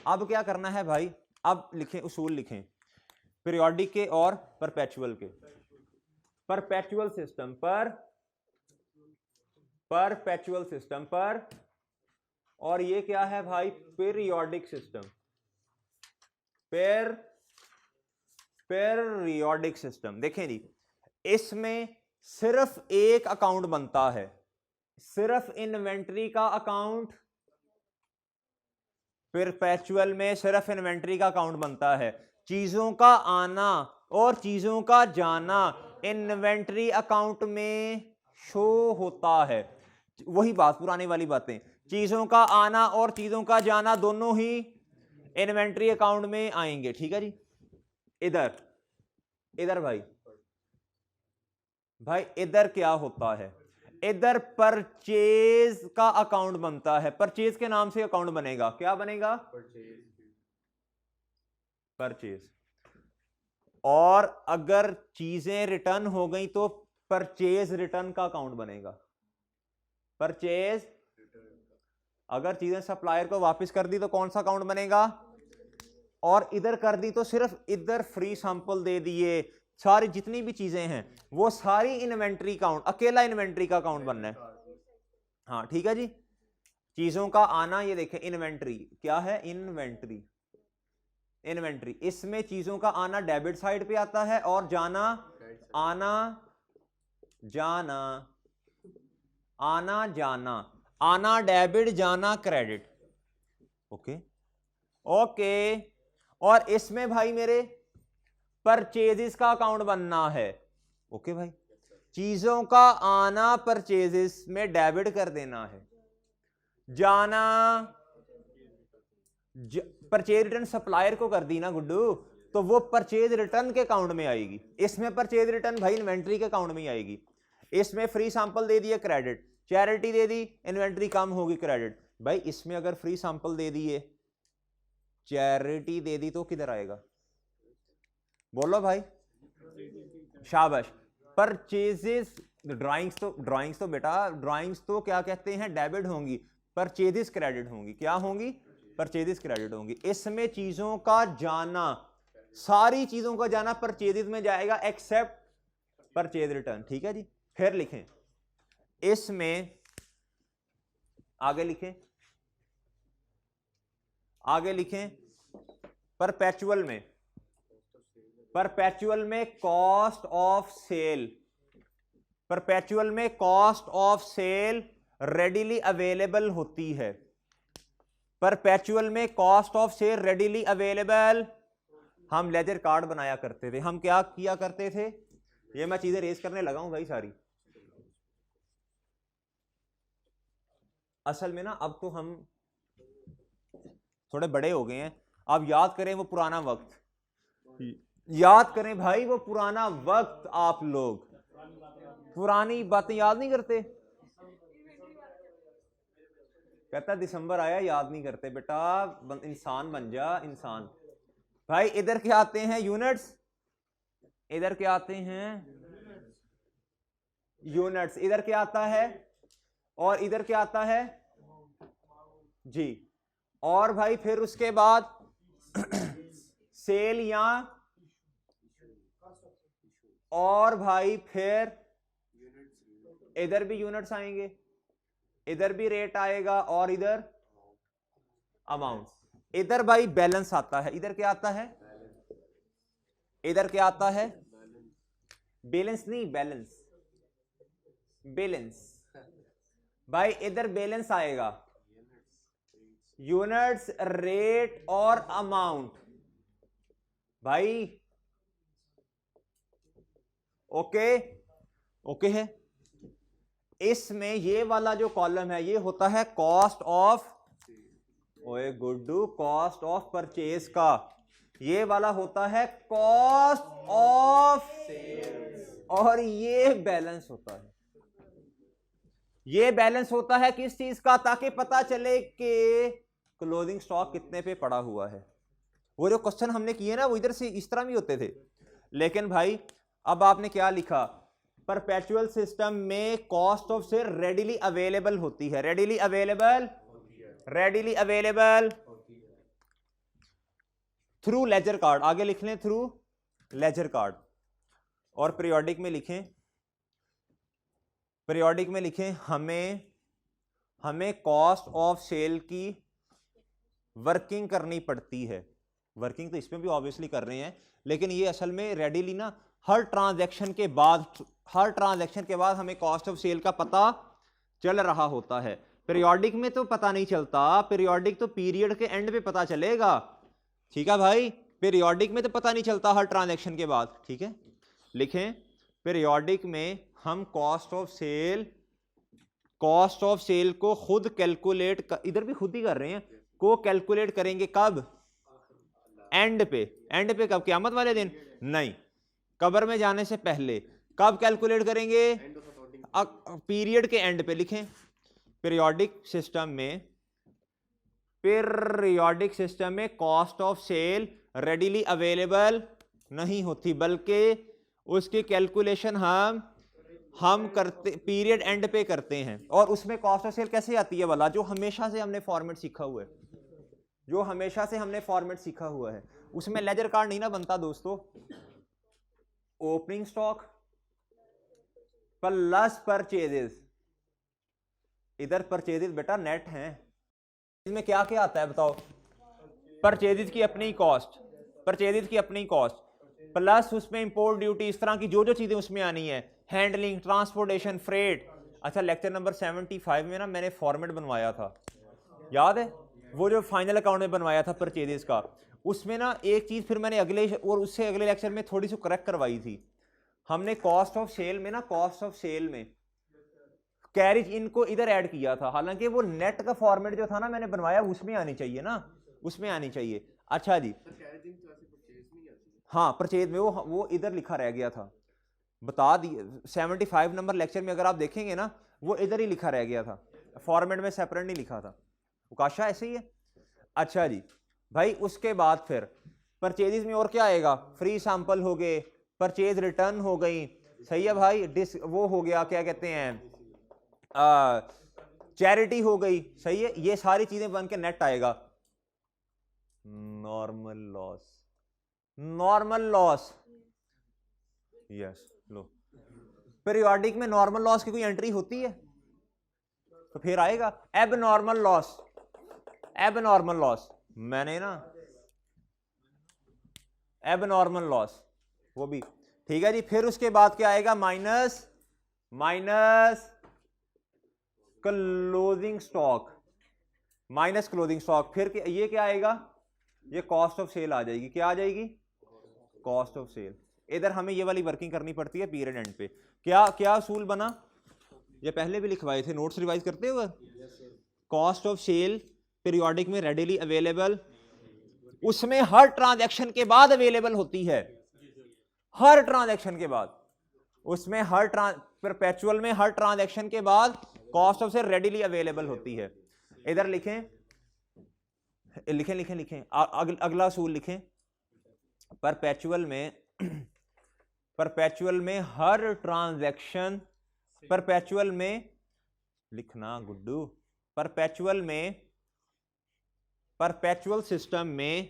अब क्या करना है भाई, अब लिखें, उसूल लिखें पीरियोडिक के और परपेचुअल के। परपेचुअल सिस्टम पर, परपेचुअल सिस्टम पर, और ये क्या है भाई, पीरियोडिक सिस्टम, पीरियोडिक सिस्टम। देखें जी, इसमें सिर्फ एक अकाउंट बनता है, सिर्फ इन्वेंट्री का अकाउंट। परपेचुअल में सिर्फ इन्वेंट्री का अकाउंट बनता है, चीजों का आना और चीजों का जाना इन्वेंट्री अकाउंट में शो होता है। वही बात, पुरानी वाली बातें, चीजों का आना और चीजों का जाना दोनों ही इन्वेंट्री अकाउंट में आएंगे। ठीक है जी। इधर इधर भाई, भाई इधर क्या होता है, इधर परचेज का अकाउंट बनता है, परचेज के नाम से अकाउंट बनेगा, क्या बनेगा, परचेज। और अगर चीजें रिटर्न हो गई तो परचेज रिटर्न का अकाउंट बनेगा, परचेज। अगर चीजें सप्लायर को वापस कर दी तो कौन सा अकाउंट बनेगा, और इधर कर दी तो सिर्फ इधर फ्री सैंपल दे दिए, सारी जितनी भी चीजें हैं वो सारी इन्वेंट्री अकाउंट, अकेला इन्वेंट्री का अकाउंट बनना है। हाँ ठीक है जी। चीजों का आना, ये देखें इन्वेंट्री क्या है, इन्वेंट्री, इन्वेंट्री, इसमें चीजों का आना डेबिट साइड पे आता है और जाना, आना जाना, आना जाना, आना डेबिट जाना क्रेडिट। Okay okay. और इसमें भाई मेरे परचेजेस का अकाउंट बनना है। ओके भाई, चीजों का आना परचेजेस में डेबिट कर देना है, जाना परचेज रिटर्न सप्लायर को कर दी ना गुड्डू, तो वो परचेज रिटर्न के अकाउंट में आएगी। इसमें परचेज रिटर्न भाई इन्वेंट्री के अकाउंट में ही आएगी। इसमें फ्री सैंपल दे दिए क्रेडिट, चैरिटी दे दी इन्वेंट्री कम होगी क्रेडिट। भाई इसमें अगर फ्री सैंपल दे दिए, चैरिटी दे दी तो किधर आएगा, बोलो भाई, शाबाश। परचेजेस, ड्राइंग्स तो बेटा, ड्राइंग्स तो क्या कहते हैं, डेबिट होंगी, परचेजेस क्रेडिट होंगी, क्या होंगी, परचेजेस क्रेडिट होंगी। इसमें चीजों का जाना, सारी चीजों का जाना परचेजेस में जाएगा एक्सेप्ट परचेज रिटर्न। ठीक है जी। फिर लिखें इसमें, आगे लिखें, आगे लिखें, परपेचुअल में, परपेचुअल में कॉस्ट ऑफ सेल, परपेचुअल में cost of sale readily available होती है, परपेचुअल में cost of sale readily available. हम लेजर कार्ड बनाया करते थे, हम क्या किया करते थे, ये मैं चीजें रेस करने लगा हूं भाई सारी। असल में ना अब तो हम थोड़े बड़े हो गए हैं, अब याद करें वो पुराना वक्त, याद करें भाई वो पुराना वक्त। आप लोग पुरानी बातें याद नहीं करते, कहता दिसंबर आया याद नहीं करते, बेटा इंसान बन जा, इंसान। भाई इधर क्या आते हैं, यूनिट्स, इधर क्या आते हैं, यूनिट्स, इधर क्या आता है, और इधर क्या आता है जी। और भाई फिर उसके बाद सेल या, और भाई फिर इधर भी यूनिट्स आएंगे, इधर भी रेट आएगा, और इधर अमाउंट। इधर भाई बैलेंस आता है, इधर क्या आता है, इधर क्या आता है, बैलेंस नहीं, बैलेंस, बैलेंस। भाई इधर बैलेंस आएगा, यूनिट्स, रेट और अमाउंट। भाई ओके, ओके है। इसमें ये वाला जो कॉलम है ये होता है कॉस्ट ऑफ, ओए गुड्डू, कॉस्ट ऑफ परचेज का, ये वाला होता है कॉस्ट ऑफ सेल्स, और ये बैलेंस होता है, ये बैलेंस होता है किस चीज का, ताकि पता चले कि क्लोजिंग स्टॉक कितने पे पड़ा हुआ है। वो जो क्वेश्चन हमने किए ना वो इधर से इस तरह भी होते थे। लेकिन भाई अब आपने क्या लिखा, परपेचुअल सिस्टम में cost of sale readily available होती है, readily available, readily available through ledger card, आगे लिख लें थ्रू लेजर कार्ड, और पीरियोडिक में लिखें, पीरियोडिक में लिखें हमें कॉस्ट ऑफ सेल की वर्किंग करनी पड़ती है। वर्किंग तो इसमें भी ऑब्वियसली कर रहे हैं, लेकिन ये असल में रेडीली ना हर ट्रांजैक्शन के बाद हमें कॉस्ट ऑफ सेल का पता चल रहा होता है। पीरियोडिक में तो पता नहीं चलता, पीरियोडिक तो पीरियड के एंड पे पता चलेगा। ठीक है भाई, पीरियोडिक में तो पता नहीं चलता हर ट्रांजैक्शन के बाद। ठीक है, लिखें पीरियोडिक में हम कॉस्ट ऑफ सेल को खुद कैलकुलेट, इधर भी खुद ही कर रहे हैं, को कैलकुलेट करेंगे कब? एंड पे। एंड पे कब? क़यामत वाले दिन? नहीं, कब्र में जाने से पहले। कब कैलकुलेट करेंगे? पीरियड के एंड पे। लिखें पीरियोडिक सिस्टम में cost of sale readily available नहीं होती, बल्कि उसकी कैलकुलेशन हम करते पीरियड एंड पे करते हैं। और उसमें कॉस्ट ऑफ सेल कैसे आती है वाला? जो हमेशा से हमने फॉर्मेट सीखा हुआ है, उसमें लेजर कार्ड नहीं ना बनता दोस्तों। ओपनिंग स्टॉक प्लस परचेजेस, इधर परचेजेस बेटा नेट हैं, इसमें क्या क्या आता है बताओ? परचेजेस की अपनी कॉस्ट प्लस उसमें इंपोर्ट ड्यूटी, इस तरह की जो जो चीजें उसमें आनी है, हैंडलिंग, ट्रांसपोर्टेशन, फ्रेट। अच्छा, लेक्चर नंबर 75 में ना मैंने फॉर्मेट बनवाया था, याद है? वो जो फाइनल अकाउंट में बनवाया था परचेजेस का, उसमें ना एक चीज फिर मैंने उससे अगले लेक्चर में थोड़ी सी करेक्ट करवाई थी। हमने कॉस्ट ऑफ सेल में कैरिज इनको इधर ऐड किया था, हालांकि वो नेट का फॉर्मेट जो था ना मैंने बनवाया, उसमें आनी चाहिए। अच्छा जी, हाँ परचेज में वो इधर लिखा रह गया था, बता दिए 75 नंबर लेक्चर में अगर आप देखेंगे ना, वो इधर ही लिखा रह गया था, फॉर्मेट में सेपरेट नहीं लिखा था। उकाशा ऐसे ही है। अच्छा जी भाई, उसके बाद फिर परचेजेस में और क्या आएगा? फ्री सैंपल हो गए, परचेज रिटर्न हो गई, सही है भाई, वो हो गया, क्या कहते हैं, चैरिटी हो गई, सही है। ये सारी चीजें बन के नेट आएगा। नॉर्मल लॉस, यस, लो पीरियोडिक में नॉर्मल लॉस की कोई एंट्री होती है तो फिर आएगा एबनॉर्मल लॉस। मैंने ना एबनॉर्मल लॉस, वो भी ठीक है जी। फिर उसके बाद क्या आएगा? माइनस क्लोजिंग स्टॉक, फिर ये क्या आएगा? ये कॉस्ट ऑफ सेल आ जाएगी। क्या आ जाएगी? Cost of sale. इधर हमें ये वाली वर्किंग करनी पड़ती है पीरियड एंड पे। क्या क्या असूल बना? ये पहले भी लिखवाए थे, नोट्स रिवाइज करते हुए। कॉस्ट ऑफ सेल पीरियोडिक में रेडीली अवेलेबल, उसमें हर ट्रांजैक्शन के बाद अवेलेबल होती है, हर ट्रांजैक्शन के बाद, उसमें परपेचुअल में हर ट्रांजैक्शन के बाद cost of sale readily available होती है। इधर लिखें अगला असूल लिखें, परपेचुअल में हर ट्रांजैक्शन, परपेचुअल में लिखना गुड्डू, परपेचुअल सिस्टम में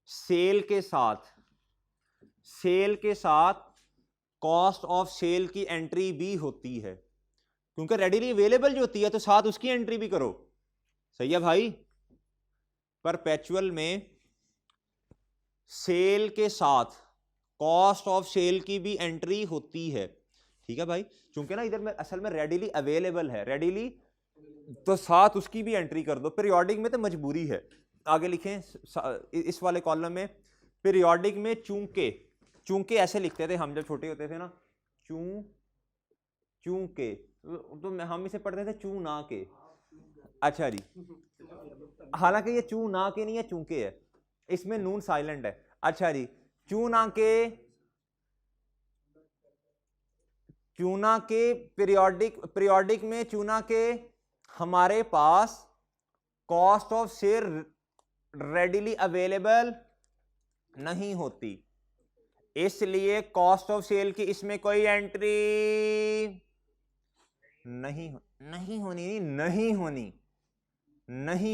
सेल के साथ कॉस्ट ऑफ सेल की एंट्री भी होती है, क्योंकि रेडीली अवेलेबल जो होती है तो साथ उसकी एंट्री भी करो, सही है भाई। परपेचुअल में सेल के साथ कॉस्ट ऑफ सेल की भी एंट्री होती है, ठीक है भाई, क्योंकि ना इधर में असल में रेडीली अवेलेबल है, रेडीली तो साथ उसकी भी एंट्री कर दो। पीरियोडिक में तो मजबूरी है। आगे लिखें इस वाले कॉलम में, पीरियोडिक में चूंकि ऐसे लिखते थे हम जब छोटे होते थे ना, चूंकि तो हम इसे पढ़ते थे चू ना के। अच्छा जी, हालांकि ये चू ना के नहीं है, चूंकि है, इसमें नून साइलेंट है। अच्छा जी, चूना के पीरियोडिक में चूना के हमारे पास cost of sale readily available नहीं होती, इसलिए कॉस्ट ऑफ सेल की इसमें कोई एंट्री नहीं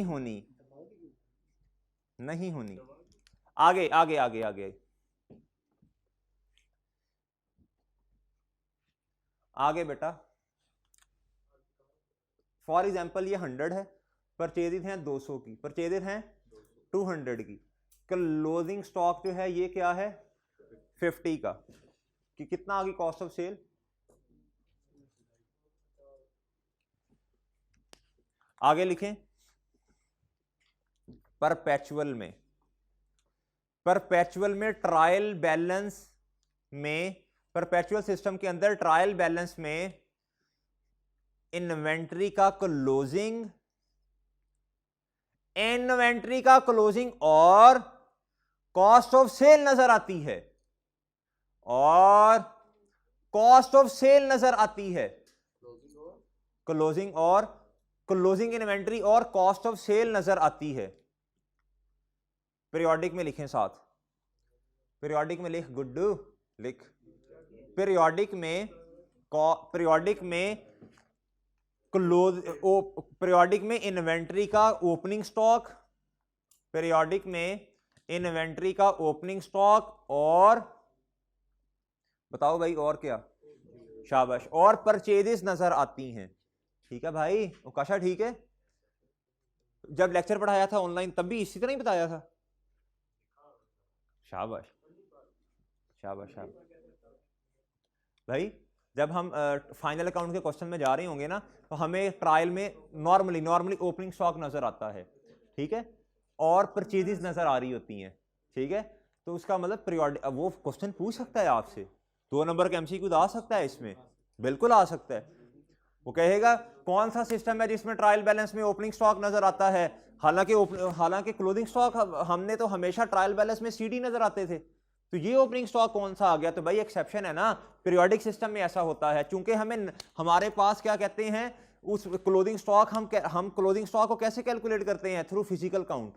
होनी। नहीं होनी। आगे आगे आगे आगे आगे बेटा, फॉर एग्जाम्पल ये 100 है, परचेजिज हैं 200 की, परचेजिज हैं 200 की, क्लोजिंग स्टॉक जो है ये क्या है 50 का, कि कितना आ गई कॉस्ट ऑफ सेल, आगे लिखें परपेचुअल में, परपेचुअल में ट्रायल बैलेंस में, परपेचुअल सिस्टम के अंदर ट्रायल बैलेंस में इन्वेंट्री का क्लोजिंग, इन्वेंट्री का क्लोजिंग और कॉस्ट ऑफ सेल नजर आती है, और कॉस्ट ऑफ सेल नजर आती है, क्लोजिंग और क्लोजिंग इन्वेंट्री और कॉस्ट ऑफ सेल नजर आती है। पीरियोडिक में लिखें साथ, पीरियोडिक में लिख गुड्डू, लिख पीरियोडिक में, पीरियोडिक में क्लोज, पीरियोडिक में इन्वेंट्री का ओपनिंग स्टॉक, पीरियोडिक में इन्वेंट्री का ओपनिंग स्टॉक, और बताओ भाई और क्या, शाबाश, और परचेजेस नजर आती हैं। ठीक है भाई उकाशा, ठीक है, जब लेक्चर पढ़ाया था ऑनलाइन तब भी इसी तरह ही बताया था, शाबाश शाबाश शाबाश भाई। जब हम फाइनल अकाउंट के क्वेश्चन में जा रहे होंगे ना, तो हमें ट्रायल में नॉर्मली ओपनिंग स्टॉक नजर आता है, ठीक है, और परचेजेस नजर आ रही होती हैं, ठीक है, तो उसका मतलब पीरियोडिक, वो क्वेश्चन पूछ सकता है आपसे, 2 नंबर का एमसीक्यू आ सकता है इसमें, बिल्कुल आ सकता है। वो कहेगा कौन सा सिस्टम है जिसमें ट्रायल बैलेंस में ओपनिंग स्टॉक नजर आता है, हालांकि क्लोजिंग स्टॉक हमने तो हमेशा ट्रायल बैलेंस में सीडी नजर आते थे, तो ये ओपनिंग स्टॉक कौन सा आ गया, तो भाई एक्सेप्शन है ना, पीरियोडिक सिस्टम में ऐसा होता है, चूंकि हमारे पास क्या कहते हैं उस क्लोजिंग स्टॉक, हम क्लोजिंग स्टॉक को कैसे कैलकुलेट करते हैं, थ्रू फिजिकल काउंट।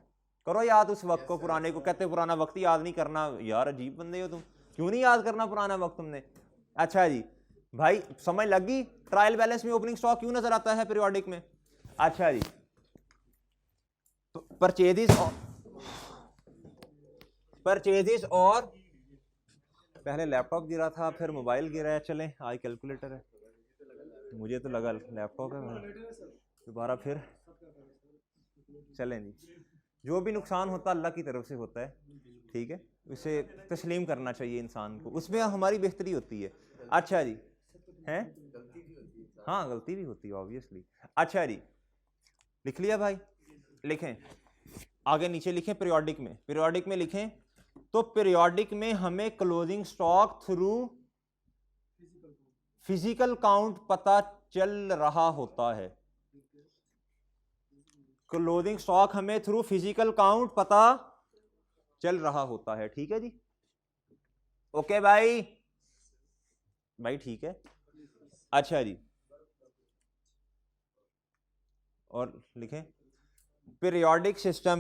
करो याद उस वक्त को, पुराने को कहते पुराना वक्त याद नहीं करना, यार अजीब बंदे हो तुम, क्यों नहीं याद करना पुराना वक्त तुमने। अच्छा जी भाई समझ लग गई, ट्रायल बैलेंस में ओपनिंग स्टॉक क्यों नजर आता है पीरियोडिक में। अच्छा जी, तो परचेजेस और पहले लैपटॉप गिरा था, फिर मोबाइल गिरा है, चलें आज कैलकुलेटर है, मुझे तो लगा लैपटॉप है, दोबारा फिर चलें जी। जो भी नुकसान होता है अल्लाह की तरफ से होता है, ठीक है, उसे तस्लीम करना चाहिए इंसान को, उसमें हमारी बेहतरी होती है। अच्छा जी हैं, हाँ गलती भी होती है ऑब्वियसली। अच्छा जी लिख लिया भाई, लिखें आगे नीचे लिखें पीरियोडिक में, पीरियोडिक में लिखें, तो पीरियोडिक में हमें closing stock through physical count पता चल रहा होता है, क्लोजिंग स्टॉक हमें थ्रू फिजिकल काउंट पता चल रहा होता है, ठीक है जी, ओके भाई, भाई ठीक है। अच्छा जी और लिखें पीरियोडिक सिस्टम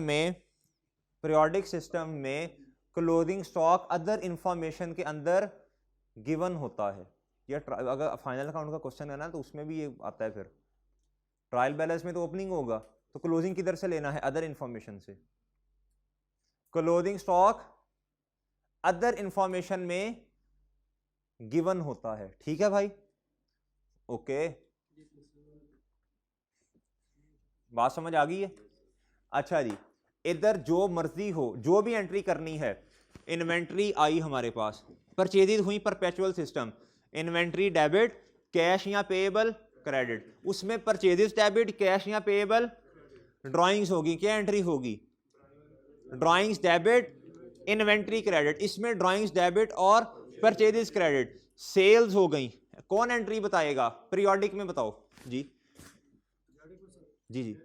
में क्लोजिंग स्टॉक अदर इंफॉर्मेशन के अंदर गिवन होता है, या अगर फाइनल अकाउंट का क्वेश्चन है ना तो उसमें भी ये आता है, फिर ट्रायल बैलेंस में तो ओपनिंग होगा, तो क्लोजिंग किधर से लेना है, अदर इंफॉर्मेशन से, क्लोजिंग स्टॉक अदर इंफॉर्मेशन में गिवन होता है, ठीक है भाई, ओके बात समझ आ गई है। अच्छा जी इधर जो मर्जी हो, जो भी एंट्री करनी है, इन्वेंट्री आई हमारे पास, परचेजेज हुई perpetual system, inventory debit cash या पेएबल क्रेडिट, उसमें परचेजेज डेबिट कैश या पेएबल, ड्राइंग्स होगी, क्या एंट्री होगी, ड्राइंग्स डेबिट इन्वेंट्री क्रेडिट, इसमें ड्राइंग्स डेबिट और परचेजेज क्रेडिट, सेल्स हो गई, कौन एंट्री बताएगा पीरियोडिक में, बताओ जी जी जी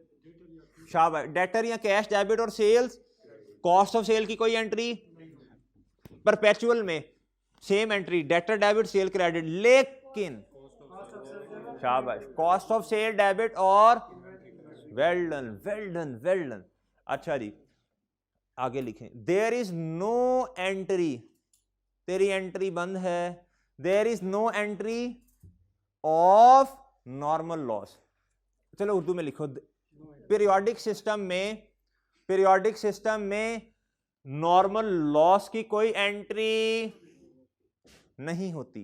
शाबाश, डेटर या कैश डेबिट और सेल्स, कॉस्ट ऑफ सेल की कोई एंट्री, परपेचुअल में same entry, debtor debit sale credit, लेकिन शाबाश कॉस्ट ऑफ सेल डेबिट और well done well done well done. अच्छा जी आगे लिखें, देयर इज नो एंट्री, तेरी एंट्री बंद है, there is no entry of normal loss, चलो उर्दू में लिखो, पीरियोडिक सिस्टम में पीरियोडिक सिस्टम में नॉर्मल लॉस की कोई एंट्री नहीं होती।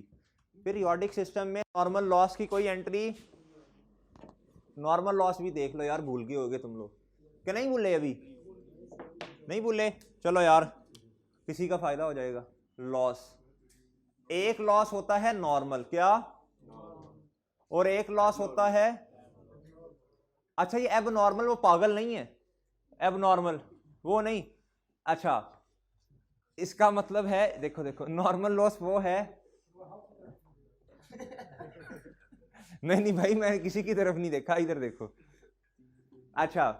पीरियोडिक सिस्टम में नॉर्मल लॉस की कोई एंट्री, नॉर्मल लॉस भी देख लो यार, भूल गए होगे तुम लोग क्या? नहीं भूले अभी? नहीं भूले? चलो यार, किसी का फायदा हो जाएगा। लॉस, एक लॉस होता है नॉर्मल, क्या? और एक लॉस होता है, अच्छा ये एब नॉर्मल, वो पागल नहीं है, एब नॉर्मल वो नहीं। अच्छा, इसका मतलब है, देखो देखो, नॉर्मल लॉस वो है नहीं भाई, मैं किसी की तरफ नहीं देखा, इधर देखो। अच्छा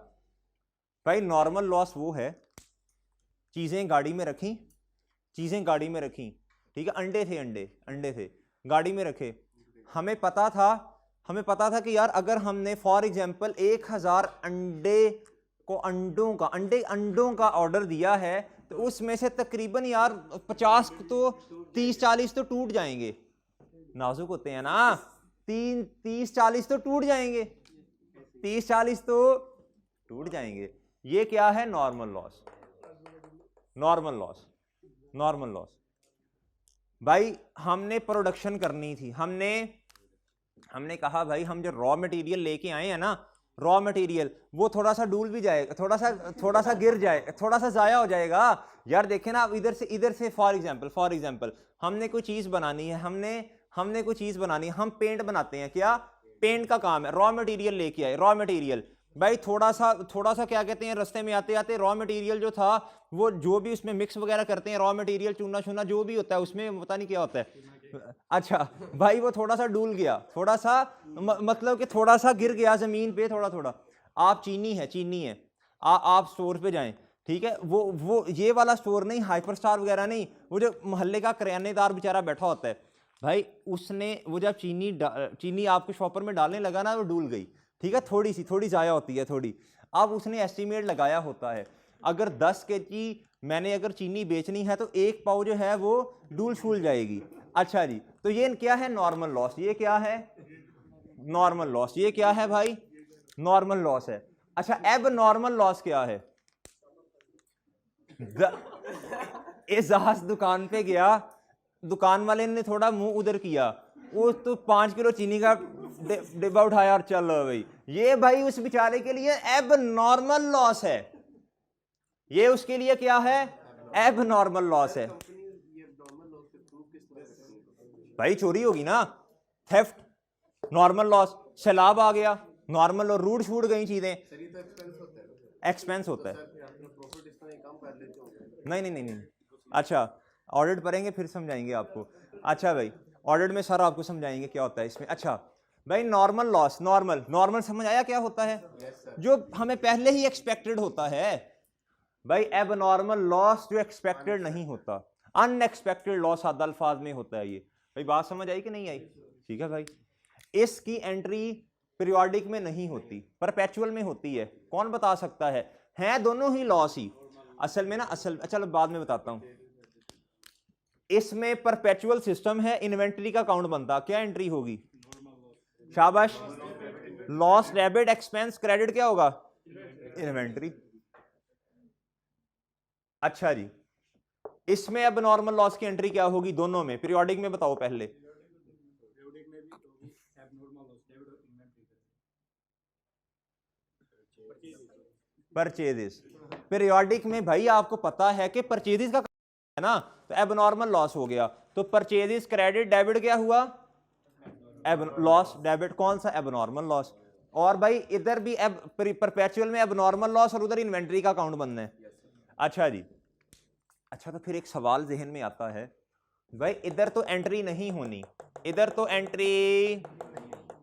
भाई, नॉर्मल लॉस वो है, चीजें गाड़ी में रखी, चीजें गाड़ी में रखी, ठीक है, अंडे थे, अंडे थे गाड़ी में रखे, हमें पता था कि यार अगर हमने फॉर एग्जांपल 1000 अंडे को अंडों का ऑर्डर दिया है, तो उसमें से तकरीबन यार 50 तो 30-40 तो टूट जाएंगे, नाजुक होते हैं ना, 30-40 तो टूट जाएंगे, 30-40 तो टूट जाएंगे। ये क्या है? Normal loss. Normal loss, normal loss भाई, हमने प्रोडक्शन करनी थी, हमने कहा भाई हम जो रॉ मटेरियल लेके आए हैं ना, रॉ मटेरियल वो थोड़ा सा डूल भी जाएगा, थोड़ा सा गिर जाए, थोड़ा सा जाया हो जाएगा यार। देखे ना, इधर से फॉर एग्जांपल हमने कोई चीज बनानी है, हमने कोई चीज बनानी है, हम पेंट बनाते हैं, क्या पेंट का काम है, रॉ मटेरियल लेके आए, रॉ मटेरियल भाई, थोड़ा सा क्या कहते हैं, रास्ते में आते आते रॉ मटेरियल जो था, वो जो भी उसमें मिक्स वगैरह करते हैं, रॉ मटेरियल चूना छूना जो भी होता है उसमें, पता नहीं क्या होता है, अच्छा भाई वो थोड़ा सा डूल गया, थोड़ा सा मतलब कि थोड़ा सा गिर गया जमीन पे, थोड़ा। आप चीनी है, आप स्टोर पे जाएं, ठीक है, वो ये वाला स्टोर नहीं, हाइपर स्टार वगैरह नहीं, वो जो मोहल्ले का किरानेदार बेचारा बैठा होता है भाई, उसने वो जब चीनी आपके शॉपर में डालने लगा ना, वो डूल गई, ठीक है, थोड़ी जाया होती है थोड़ी। अब उसने एस्टिमेट लगाया होता है, अगर 10 kg मैंने अगर चीनी बेचनी है, तो 1 पाव जो है वो डूल छूल जाएगी। अच्छा जी, तो ये क्या है? Normal loss. ये क्या है? Normal loss. ये क्या है भाई? नॉर्मल लॉस है। अच्छा, एब नॉर्मल लॉस क्या है? एजाज दुकान पे गया, दुकान वाले ने थोड़ा मुंह उधर किया, वो तो 5 किलो चीनी का डिब्बा उठाया और चल भाई, ये भाई उस बेचारे के लिए एब नॉर्मल लॉस है। ये उसके लिए क्या है? एब नॉर्मल लॉस है भाई, चोरी होगी ना, थेफ्ट, नॉर्मल लॉस, सैलाब आ गया, नॉर्मल, और रूट छूट गई चीजें, एक्सपेंस होता है। नहीं, अच्छा ऑडिट पढ़ेंगे फिर समझाएंगे आपको। अच्छा भाई, ऑडिट में सर आपको समझाएंगे क्या होता है इसमें। अच्छा भाई, नॉर्मल लॉस, नॉर्मल समझ आया क्या होता है? जो हमें पहले ही एक्सपेक्टेड होता है भाई। एब नॉर्मल लॉस जो एक्सपेक्टेड नहीं होता, अनएक्सपेक्टेड लॉस सादा अल्फाज में होता है ये। भाई बात समझ आई कि नहीं आई? ठीक है भाई, इसकी एंट्री पीरियोडिक में नहीं होती, परपेचुअल में होती है। कौन बता सकता है? हैं दोनों ही लॉस ही असल में ना, चलो बाद में बताता हूं। इसमें परपेचुअल सिस्टम है, इन्वेंटरी का काउंट बनता, क्या एंट्री होगी? शाबाश, लॉस डेबिट एक्सपेंस क्रेडिट क्या होगा? इन्वेंटरी। अच्छा जी, इसमें अब नॉर्मल लॉस की एंट्री क्या होगी दोनों में? पीरियोडिक में बताओ पहले। परचेजेस। पीरियोडिक में भाई आपको पता है कि परचेजेस का है ना, तो एबनॉर्मल लॉस हो गया, तो परचेजेस क्रेडिट, डेबिट क्या हुआ? लॉस डेबिट, कौन सा? Abnormal loss. और भाई इधर भी परपेचुअल में एबनॉर्मल लॉस, और उधर इन्वेंट्री का अकाउंट बनना है। अच्छा जी, अच्छा तो फिर एक सवाल जहन में आता है भाई, इधर तो एंट्री नहीं होनी, इधर तो एंट्री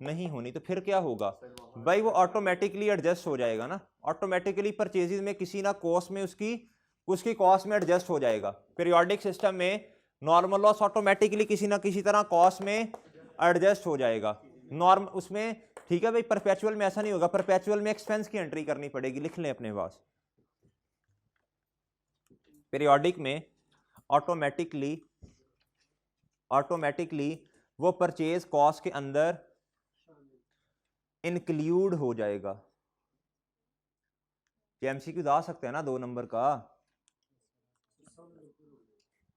नहीं होनी, तो फिर क्या होगा भाई? वो ऑटोमेटिकली एडजस्ट हो जाएगा ना, ऑटोमेटिकली परचेजेस में किसी ना कॉस्ट में उसकी कॉस्ट में एडजस्ट हो जाएगा। पीरियोडिक सिस्टम में नॉर्मल लॉस ऑटोमेटिकली किसी ना किसी तरह कॉस्ट में एडजस्ट हो जाएगा नॉर्म उसमें, ठीक है भाई। परपेचुअल में ऐसा नहीं होगा, परपेचुअल में एक्सपेंस की एंट्री करनी पड़ेगी, लिख लें अपने पास। पीरियोडिक में ऑटोमेटिकली वो परचेज कॉस्ट के अंदर इंक्लूड हो जाएगा, ये एमसीक्यू आ सकते हैं ना 2 नंबर का।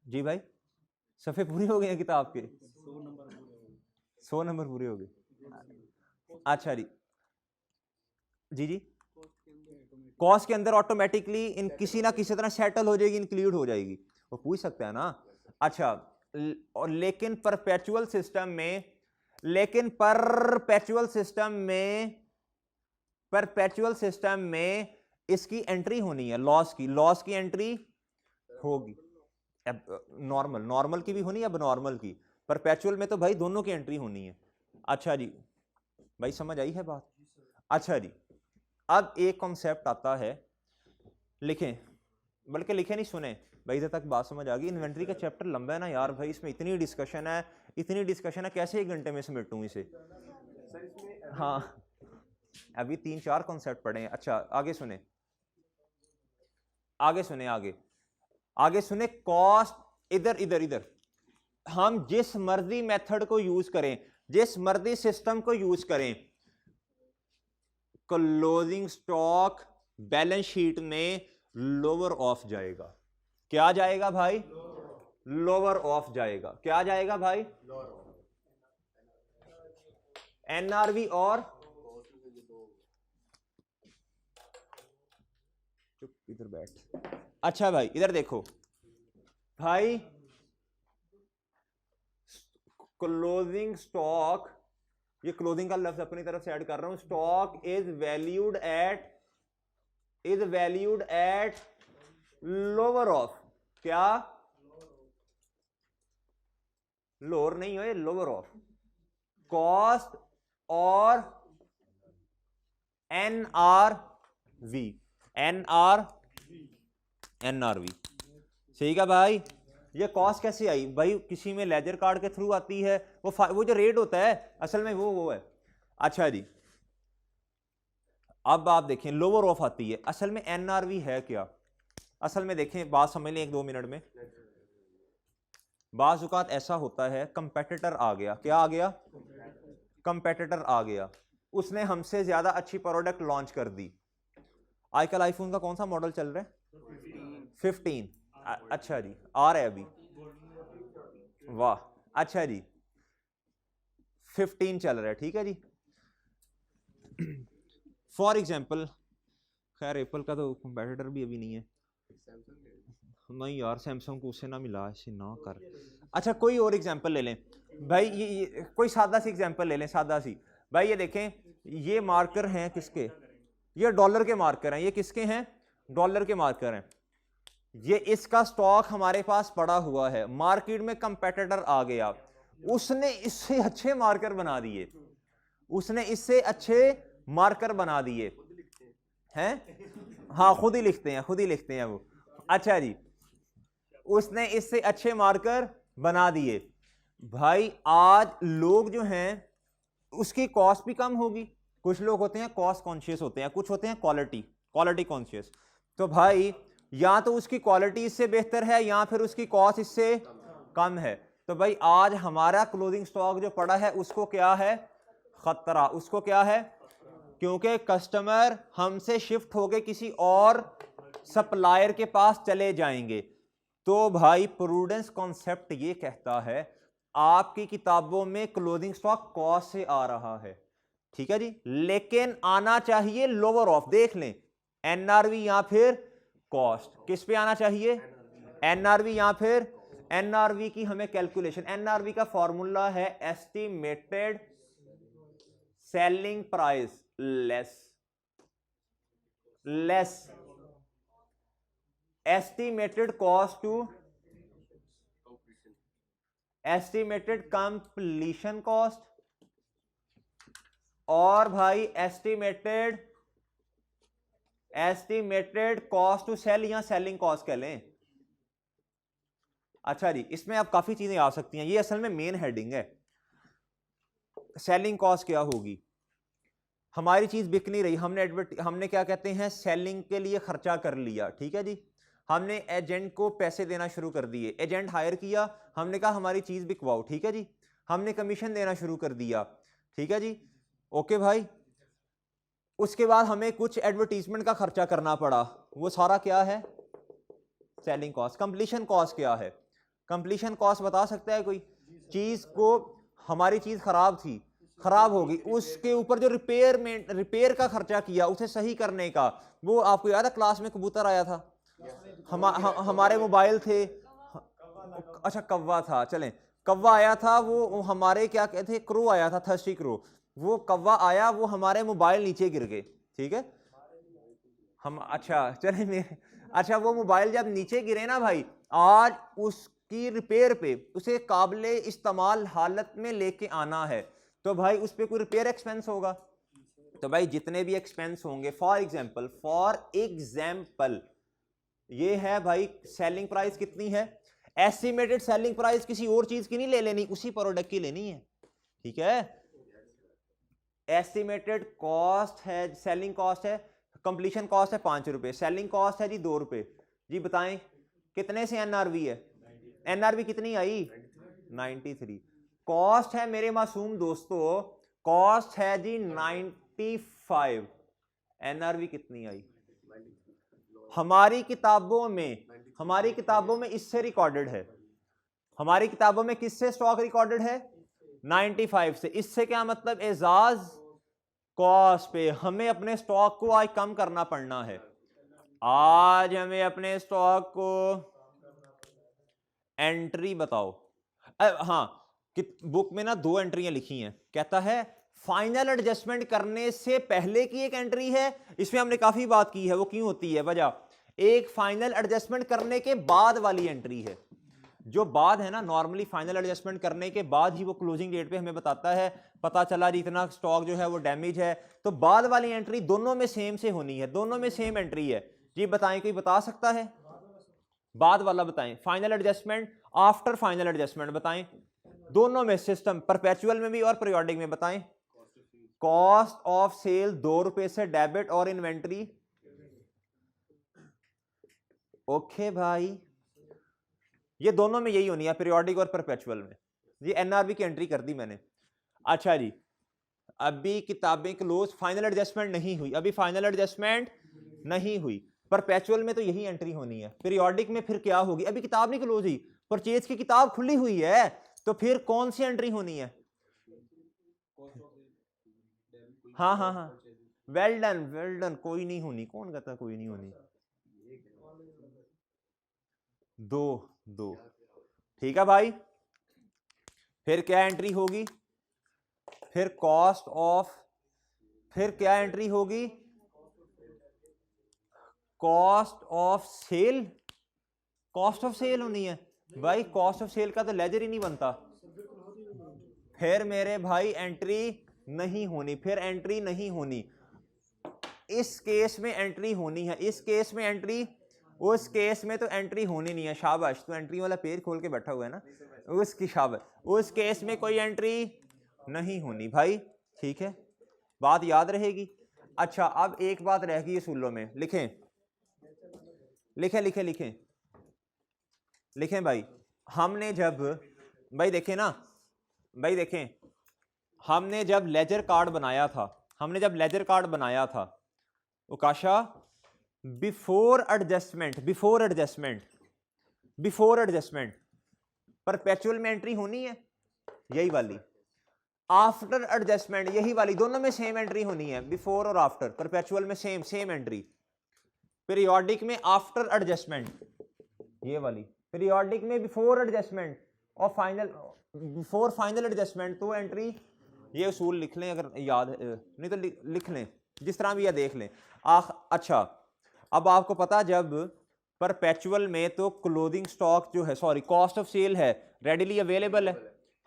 जी भाई सफ़े पूरे हो गए हैं किताब के, 100 नंबर पूरे हो गए। अच्छा जी जी जी कॉस्ट के अंदर ऑटोमेटिकली इन किसी ना किसी तरह सेटल हो जाएगी, इंक्लूड हो जाएगी, वो पूछ सकता है ना। अच्छा और लेकिन परपेचुअल सिस्टम में, परपेचुअल सिस्टम में इसकी एंट्री होनी है, लॉस की एंट्री होगी, नॉर्मल की भी होनी है, अब नॉर्मल की। परपेचुअल में तो भाई दोनों की एंट्री होनी है। अच्छा जी भाई समझ आई है बात। अच्छा जी अब एक कॉन्सेप्ट आता है, लिखें, बल्कि लिखे नहीं सुने भाई, इधर तक बात समझ आ गई। इन्वेंट्री का चैप्टर लंबा है ना यार भाई, इसमें इतनी डिस्कशन है, कैसे 1 घंटे में समेटूं इसे। हाँ अभी 3-4 कॉन्सेप्ट पढ़े हैं। अच्छा आगे सुने, आगे सुने कॉस्ट, इधर हम जिस मर्जी मेथड को यूज करें, जिस मर्जी सिस्टम को यूज करें, क्लोजिंग स्टॉक बैलेंस शीट में लोअर ऑफ जाएगा। क्या जाएगा भाई? लोअर ऑफ जाएगा। क्या जाएगा भाई? एनआरवी और चुप इधर बैठ। अच्छा भाई इधर देखो भाई, क्लोजिंग स्टॉक, ये क्लोजिंग का लफ्ज अपनी तरफ से ऐड कर रहा हूं, stock is valued at lower of, क्या? लोअर नहीं हो, लोअर ऑफ कॉस्ट और एनआरवी, सही का भाई। ये कॉस्ट कैसे आई भाई? किसी में लेजर कार्ड के थ्रू आती है, वो जो रेट होता है असल में वो है। अच्छा जी अब आप देखें लोअर ऑफ आती है, असल में एनआरवी है क्या? असल में देखें, बात समझ लें 1-2 मिनट में। बाज़ औक़ात ऐसा होता है, कंपेटिटर आ गया, क्या आ गया? कंपेटिटर आ गया, उसने हमसे ज्यादा अच्छी प्रोडक्ट लॉन्च कर दी। आजकल आईफोन का कौन सा मॉडल चल रहा है? 15। अच्छा जी आ रहा है अभी, वाह। अच्छा जी 15 चल रहा है, ठीक है जी। फॉर एग्जाम्पल, खैर एप्पल का तो कंपेटिटर भी अभी नहीं है, नहीं यार सैमसंग को उससे ना मिला, ऐसे ना कर। अच्छा कोई और एग्जांपल ले लें भाई, ये कोई सादा सी एग्जांपल ले लें, सादा सी भाई। ये देखें, ये मार्कर हैं किसके? ये डॉलर के मार्कर हैं। ये किसके हैं? डॉलर के मार्कर हैं। ये इसका स्टॉक हमारे पास पड़ा हुआ है, मार्केट में कंपेटिटर आ गया, उसने इससे अच्छे मार्कर बना दिए, हैं। हाँ खुद ही लिखते हैं वो। अच्छा जी उसने इससे अच्छे मार्कर बना दिए भाई। आज लोग जो हैं उसकी कॉस्ट भी कम होगी। कुछ लोग होते हैं कॉस्ट कॉन्शियस होते हैं, कुछ होते हैं क्वालिटी कॉन्शियस। तो भाई या तो उसकी क्वालिटी इससे बेहतर है या फिर उसकी कॉस्ट इससे कम है। तो भाई आज हमारा क्लोजिंग स्टॉक जो पड़ा है उसको क्या है? खतरा। उसको क्या है? क्योंकि कस्टमर हमसे शिफ्ट होके किसी और सप्लायर के पास चले जाएंगे। तो भाई प्रूडेंस कॉन्सेप्ट ये कहता है, आपकी किताबों में क्लोजिंग स्टॉक कॉस्ट से आ रहा है, ठीक है जी, लेकिन आना चाहिए लोअर ऑफ। देख लें एनआरवी या फिर कॉस्ट, किस पे आना चाहिए? एनआरवी या फिर एनआरवी की हमें कैलकुलेशन, एनआरवी का फॉर्मूला है estimated selling price less estimated cost to estimated completion cost, और भाई एस्टिमेटेड कॉस्ट टू सेल या सेलिंग कॉस्ट कह लें। अच्छा जी इसमें अब काफी चीजें आ सकती हैं, ये असल में मेन हेडिंग है। सेलिंग कॉस्ट क्या होगी? हमारी चीज बिक नहीं रही, हमने क्या कहते हैं, सेलिंग के लिए खर्चा कर लिया, ठीक है जी। हमने एजेंट को पैसे देना शुरू कर दिए, एजेंट हायर किया, हमने कहा हमारी चीज बिकवाओ, ठीक है जी। हमने कमीशन देना शुरू कर दिया, ठीक है जी, ओके भाई। उसके बाद हमें कुछ एडवर्टीजमेंट का खर्चा करना पड़ा, वो सारा क्या है, सेलिंग कॉस्ट। कंप्लीशन कॉस्ट क्या है, कंप्लीशन कॉस्ट बता सकता है कोई? चीज को, हमारी चीज खराब थी, खराब होगी, उसके ऊपर जो रिपेयर का खर्चा किया, उसे सही करने का, वो आपको याद है क्लास में कबूतर आया था, हमारे मोबाइल थे, अच्छा कौवा था, चलें कौवा आया था, वो हमारे क्या कहते हैं, क्रो आया था, थर्स्टी क्रो, वो कौवा आया, वो हमारे मोबाइल नीचे गिर गए, ठीक है हम, अच्छा चले मेरे, अच्छा वो मोबाइल जब नीचे गिरे ना भाई, आज उसकी रिपेयर पे, उसे काबिले इस्तेमाल हालत में लेके आना है, तो भाई उस पर कोई रिपेयर एक्सपेंस होगा, तो भाई जितने भी एक्सपेंस होंगे, फॉर एग्जाम्पल ये है भाई, सेलिंग प्राइस कितनी है, एस्टिमेटेड सेलिंग प्राइस किसी और चीज की नहीं ले लेनी, उसी प्रोडक्ट की लेनी है, ठीक है। एस्टिमेटेड कॉस्ट है, सेलिंग कॉस्ट है, कंप्लीशन कॉस्ट है 5 रुपए, सेलिंग कॉस्ट है जी 2 रुपए, जी बताएं कितने से एनआरवी है, एनआरवी कितनी आई 93, कॉस्ट है मेरे मासूम दोस्तों, कॉस्ट है जी 95, एनआरवी कितनी आई, हमारी किताबों में इससे रिकॉर्डेड है, हमारी किताबों में किससे स्टॉक रिकॉर्डेड है 95 से, इससे क्या मतलब, एजाज कॉस्ट पे हमें अपने स्टॉक को आज कम करना पड़ना है, आज हमें अपने स्टॉक को, एंट्री बताओ, हाँ बुक में ना 2 एंट्रियां लिखी हैं, कहता है फाइनल एडजस्टमेंट करने से पहले की एक एंट्री है, इसमें हमने काफी बात की है, वो क्यों होती है वजह, एक फाइनल एडजस्टमेंट करने के बाद वाली एंट्री है, जो बाद है ना, नॉर्मली फाइनल एडजस्टमेंट करने के बाद ही वो क्लोजिंग डेट पे हमें बताता है, पता चला जी इतना स्टॉक जो है वो डैमेज है, तो बाद वाली एंट्री दोनों में सेम से होनी है, दोनों में सेम एंट्री है, जी बताएं कोई बता सकता है, बाद वाला बताएं, final adjustment after final adjustment बताएं, दोनों में, सिस्टम परपेचुअल में भी और पीरियोडिक में बताएं, कॉस्ट ऑफ सेल 2 रुपए से डेबिट और इन्वेंट्री, ओके भाई, ये दोनों में यही होनी है, पीरियोडिक और परपेचुअल में, ये एनआरबी की एंट्री कर दी मैंने। अच्छा जी, अभी किताबें क्लोज, फाइनल एडजस्टमेंट नहीं हुई, अभी फाइनल एडजस्टमेंट नहीं हुई, परपेचुअल में तो यही एंट्री होनी है, पीरियोडिक में फिर क्या होगी, अभी किताब नहीं क्लोज हुई, परचेज की किताब खुली हुई है, तो फिर कौन सी एंट्री होनी है, हाँ हाँ हाँ, वेल डन, कोई नहीं होनी, कौन कहता कोई नहीं होनी, 2 ठीक है भाई, फिर क्या एंट्री होगी, फिर कॉस्ट ऑफ, फिर क्या एंट्री होगी, cost of sale, cost of sale होनी है भाई, कॉस्ट ऑफ सेल का तो लेजर ही नहीं बनता, फिर मेरे भाई एंट्री नहीं होनी, फिर एंट्री नहीं होनी, इस केस में एंट्री होनी है, इस केस में एंट्री, उस केस में तो एंट्री होनी नहीं है, शाबाश, तो एंट्री वाला पेज खोल के बैठा हुआ है ना, उसकी शाबाश, उस केस में कोई एंट्री नहीं होनी भाई, ठीक है, बात याद रहेगी। अच्छा अब एक बात रह गई सूलों में, लिखें लिखें लिखें लिखें लिखें भाई, हमने जब, भाई देखें ना, भाई देखें, हमने जब लेजर कार्ड बनाया था, हमने जब लेजर कार्ड बनाया था उकाशा, बिफोर एडजस्टमेंट परपेचुअल में एंट्री होनी है यही वाली, आफ्टर एडजस्टमेंट यही वाली, दोनों में सेम एंट्री होनी है, बिफोर और आफ्टर, परपेचुअल में सेम एंट्री, पीरियोडिक में आफ्टर एडजस्टमेंट ये वाली, पीरियोडिक में बिफोर एडजस्टमेंट और बिफोर फाइनल एडजस्टमेंट, तो एंट्री, ये उसूल लिख लें अगर याद नहीं तो लिख लें, जिस तरह भी यह देख लें। अच्छा अब आपको पता, जब परपेचुअल में तो क्लोजिंग स्टॉक जो है, सॉरी कॉस्ट ऑफ सेल है, रेडिली अवेलेबल है,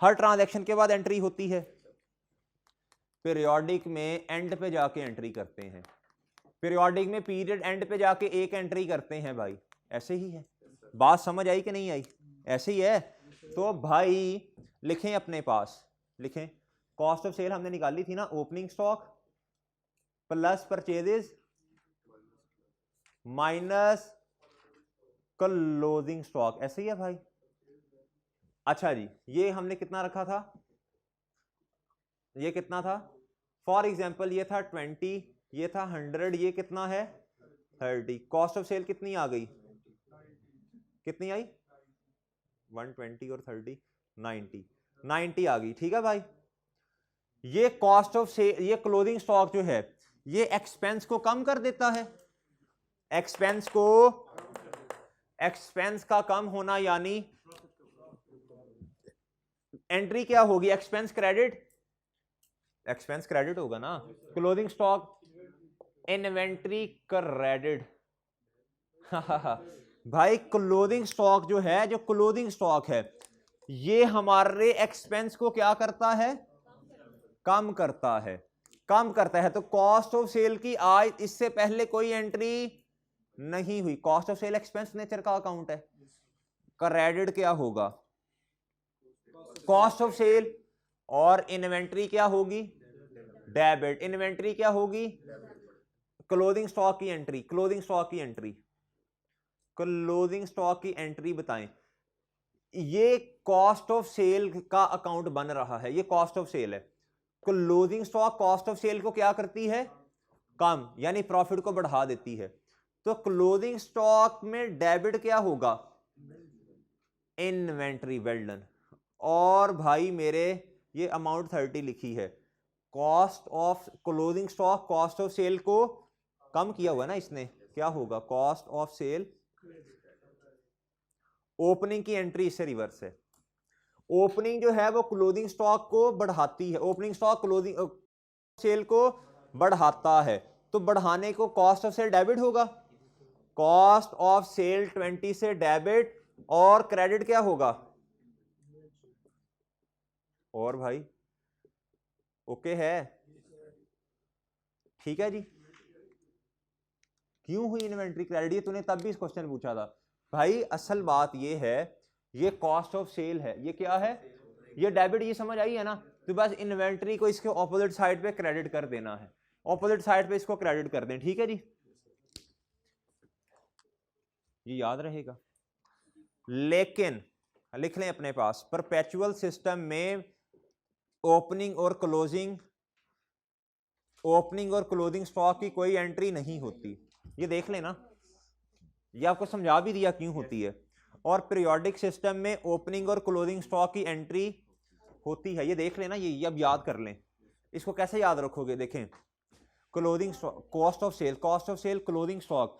हर ट्रांजैक्शन के बाद एंट्री होती है, पीरियोडिक में एंड पे जाके एंट्री करते हैं, पीरियोडिक में पीरियड एंड पे जाके एक एंट्री करते हैं भाई, ऐसे ही है, बात समझ आई कि नहीं आई, ऐसे ही है, तो भाई लिखें अपने पास, लिखें कॉस्ट ऑफ सेल हमने निकाली थी ना, opening stock plus purchases minus closing stock, ऐसे ही है भाई। अच्छा जी, ये हमने कितना रखा था, ये कितना था, फॉर एग्जांपल ये था 20 ये था 100, ये कितना है 30। कॉस्ट ऑफ सेल कितनी आ गई, कितनी आई 120 और 30 90 आ गई। ठीक है भाई, ये कॉस्ट ऑफ सेल, ये क्लोथिंग स्टॉक जो है ये एक्सपेंस को कम कर देता है। एक्सपेंस को, एक्सपेंस का कम होना यानी एंट्री क्या होगी, एक्सपेंस क्रेडिट, एक्सपेंस क्रेडिट होगा ना। क्लोथिंग स्टॉक इन्वेंट्री क्रेडिट भाई क्लोथिंग स्टॉक जो है, जो क्लोथिंग स्टॉक है ये हमारे एक्सपेंस को क्या करता है, कम करता है, कम करता है। तो कॉस्ट ऑफ सेल की आज इससे पहले कोई एंट्री नहीं हुई, cost of sale expense nature का अकाउंट है, क्रेडिट क्या होगा कॉस्ट ऑफ सेल, और इन्वेंट्री क्या होगी डेबिट। इन्वेंट्री क्या होगी क्लोथिंग स्टॉक की एंट्री, क्लोथिंग स्टॉक की एंट्री, क्लोथिंग स्टॉक की एंट्री बताएं। ये कॉस्ट ऑफ सेल का अकाउंट बन रहा है, ये कॉस्ट ऑफ सेल है। Clothing stock cost of sale को क्या करती है, कम, यानी प्रॉफिट को बढ़ा देती है। तो क्लोथिंग स्टॉक में डेबिट क्या होगा इन्वेंट्री, वेल डन। और भाई मेरे ये अमाउंट 30 लिखी है, cost of clothing stock cost of sale को कम किया हुआ ना इसने, क्या होगा कॉस्ट ऑफ सेल। ओपनिंग की एंट्री इससे रिवर्स है, ओपनिंग जो है वो क्लोथिंग स्टॉक को बढ़ाती है, ओपनिंग स्टॉक क्लोथिंग सेल को बढ़ाता है, तो बढ़ाने को कॉस्ट ऑफ सेल डेबिट होगा, कॉस्ट ऑफ सेल 20 से डेबिट, और क्रेडिट क्या होगा, और भाई ओके है, ठीक है जी। क्यों हुई इन्वेंट्री क्रेडिट, ये तूने तब भी इस क्वेश्चन पूछा था भाई। असल बात ये है, ये कॉस्ट ऑफ सेल है, ये क्या है, ये डेबिट, ये समझ आई है ना। तो बस इन्वेंट्री को इसके ऑपोजिट साइड पे क्रेडिट कर देना है, ऑपोजिट साइड पे इसको क्रेडिट कर दें, ठीक है जी, ये याद रहेगा। लेकिन लिख लें अपने पास, परपेचुअल सिस्टम में ओपनिंग और क्लोजिंग, ओपनिंग और क्लोजिंग स्टॉक की कोई एंट्री नहीं होती, ये देख लेना, ये आपको समझा भी दिया क्यों होती है। और पीरियोडिक सिस्टम में ओपनिंग और क्लोजिंग स्टॉक की एंट्री होती है, ये देख लेना, ये अब याद कर लें। इसको कैसे याद रखोगे, देखें, closing cost of sale, cost of sale closing stock,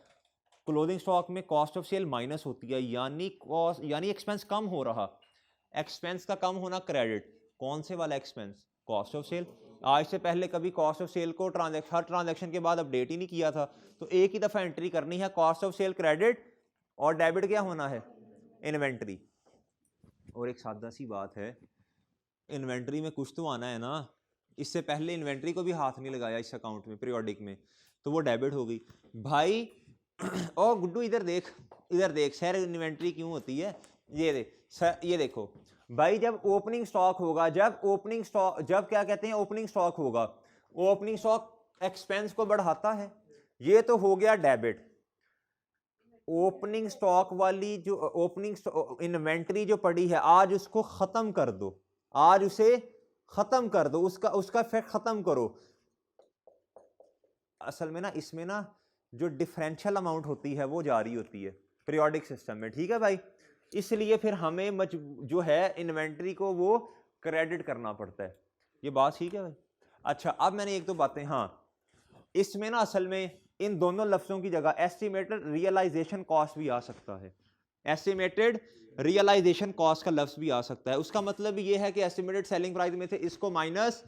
closing stock में कॉस्ट ऑफ सेल माइनस होती है, यानी कॉस्ट, यानी एक्सपेंस कम हो रहा, एक्सपेंस का कम होना क्रेडिट, कौन से वाला एक्सपेंस, कॉस्ट ऑफ सेल। आज से पहले कभी कॉस्ट ऑफ सेल को हर ट्रांजैक्शन के बाद अपडेट ही नहीं किया था, तो एक ही दफा एंट्री करनी है, कॉस्ट ऑफ सेल क्रेडिट, और डेबिट क्या होना है इन्वेंट्री। और एक सादा सी बात है, इन्वेंट्री में कुछ तो आना है ना, इससे पहले इन्वेंट्री को भी हाथ नहीं लगाया इस अकाउंट में पीरियोडिक में, तो वो डेबिट हो गई भाई। ओ गुड्डू इधर देख, इधर देख सर, इन्वेंट्री क्यों होती है, ये देख सर, ये देखो भाई, जब ओपनिंग स्टॉक होगा, जब ओपनिंग स्टॉक, जब क्या कहते हैं ओपनिंग स्टॉक होगा, ओपनिंग स्टॉक एक्सपेंस को बढ़ाता है, ये तो हो गया डेबिट। ओपनिंग स्टॉक वाली जो ओपनिंग इन्वेंट्री जो पड़ी है, आज उसको खत्म कर दो, आज उसे खत्म कर दो, उसका इफेक्ट खत्म करो। असल में ना इसमें ना जो डिफरेंशियल अमाउंट होती है वो जारी होती है पीरियोडिक सिस्टम में, ठीक है भाई। इसलिए फिर हमें जो है इन्वेंट्री को वो क्रेडिट करना पड़ता है, ये बात ठीक है भाई। अच्छा अब मैंने एक दो बातें, हाँ इसमें ना असल में इन दोनों लफ्जों की जगह एस्टिमेटेड रियलाइजेशन कॉस्ट भी आ सकता है, एस्टिमेटेड रियलाइजेशन कॉस्ट का लफ्ज भी आ सकता है। उसका मतलब ये है कि एस्टिमेटेड सेलिंग प्राइस में से इसको माइनस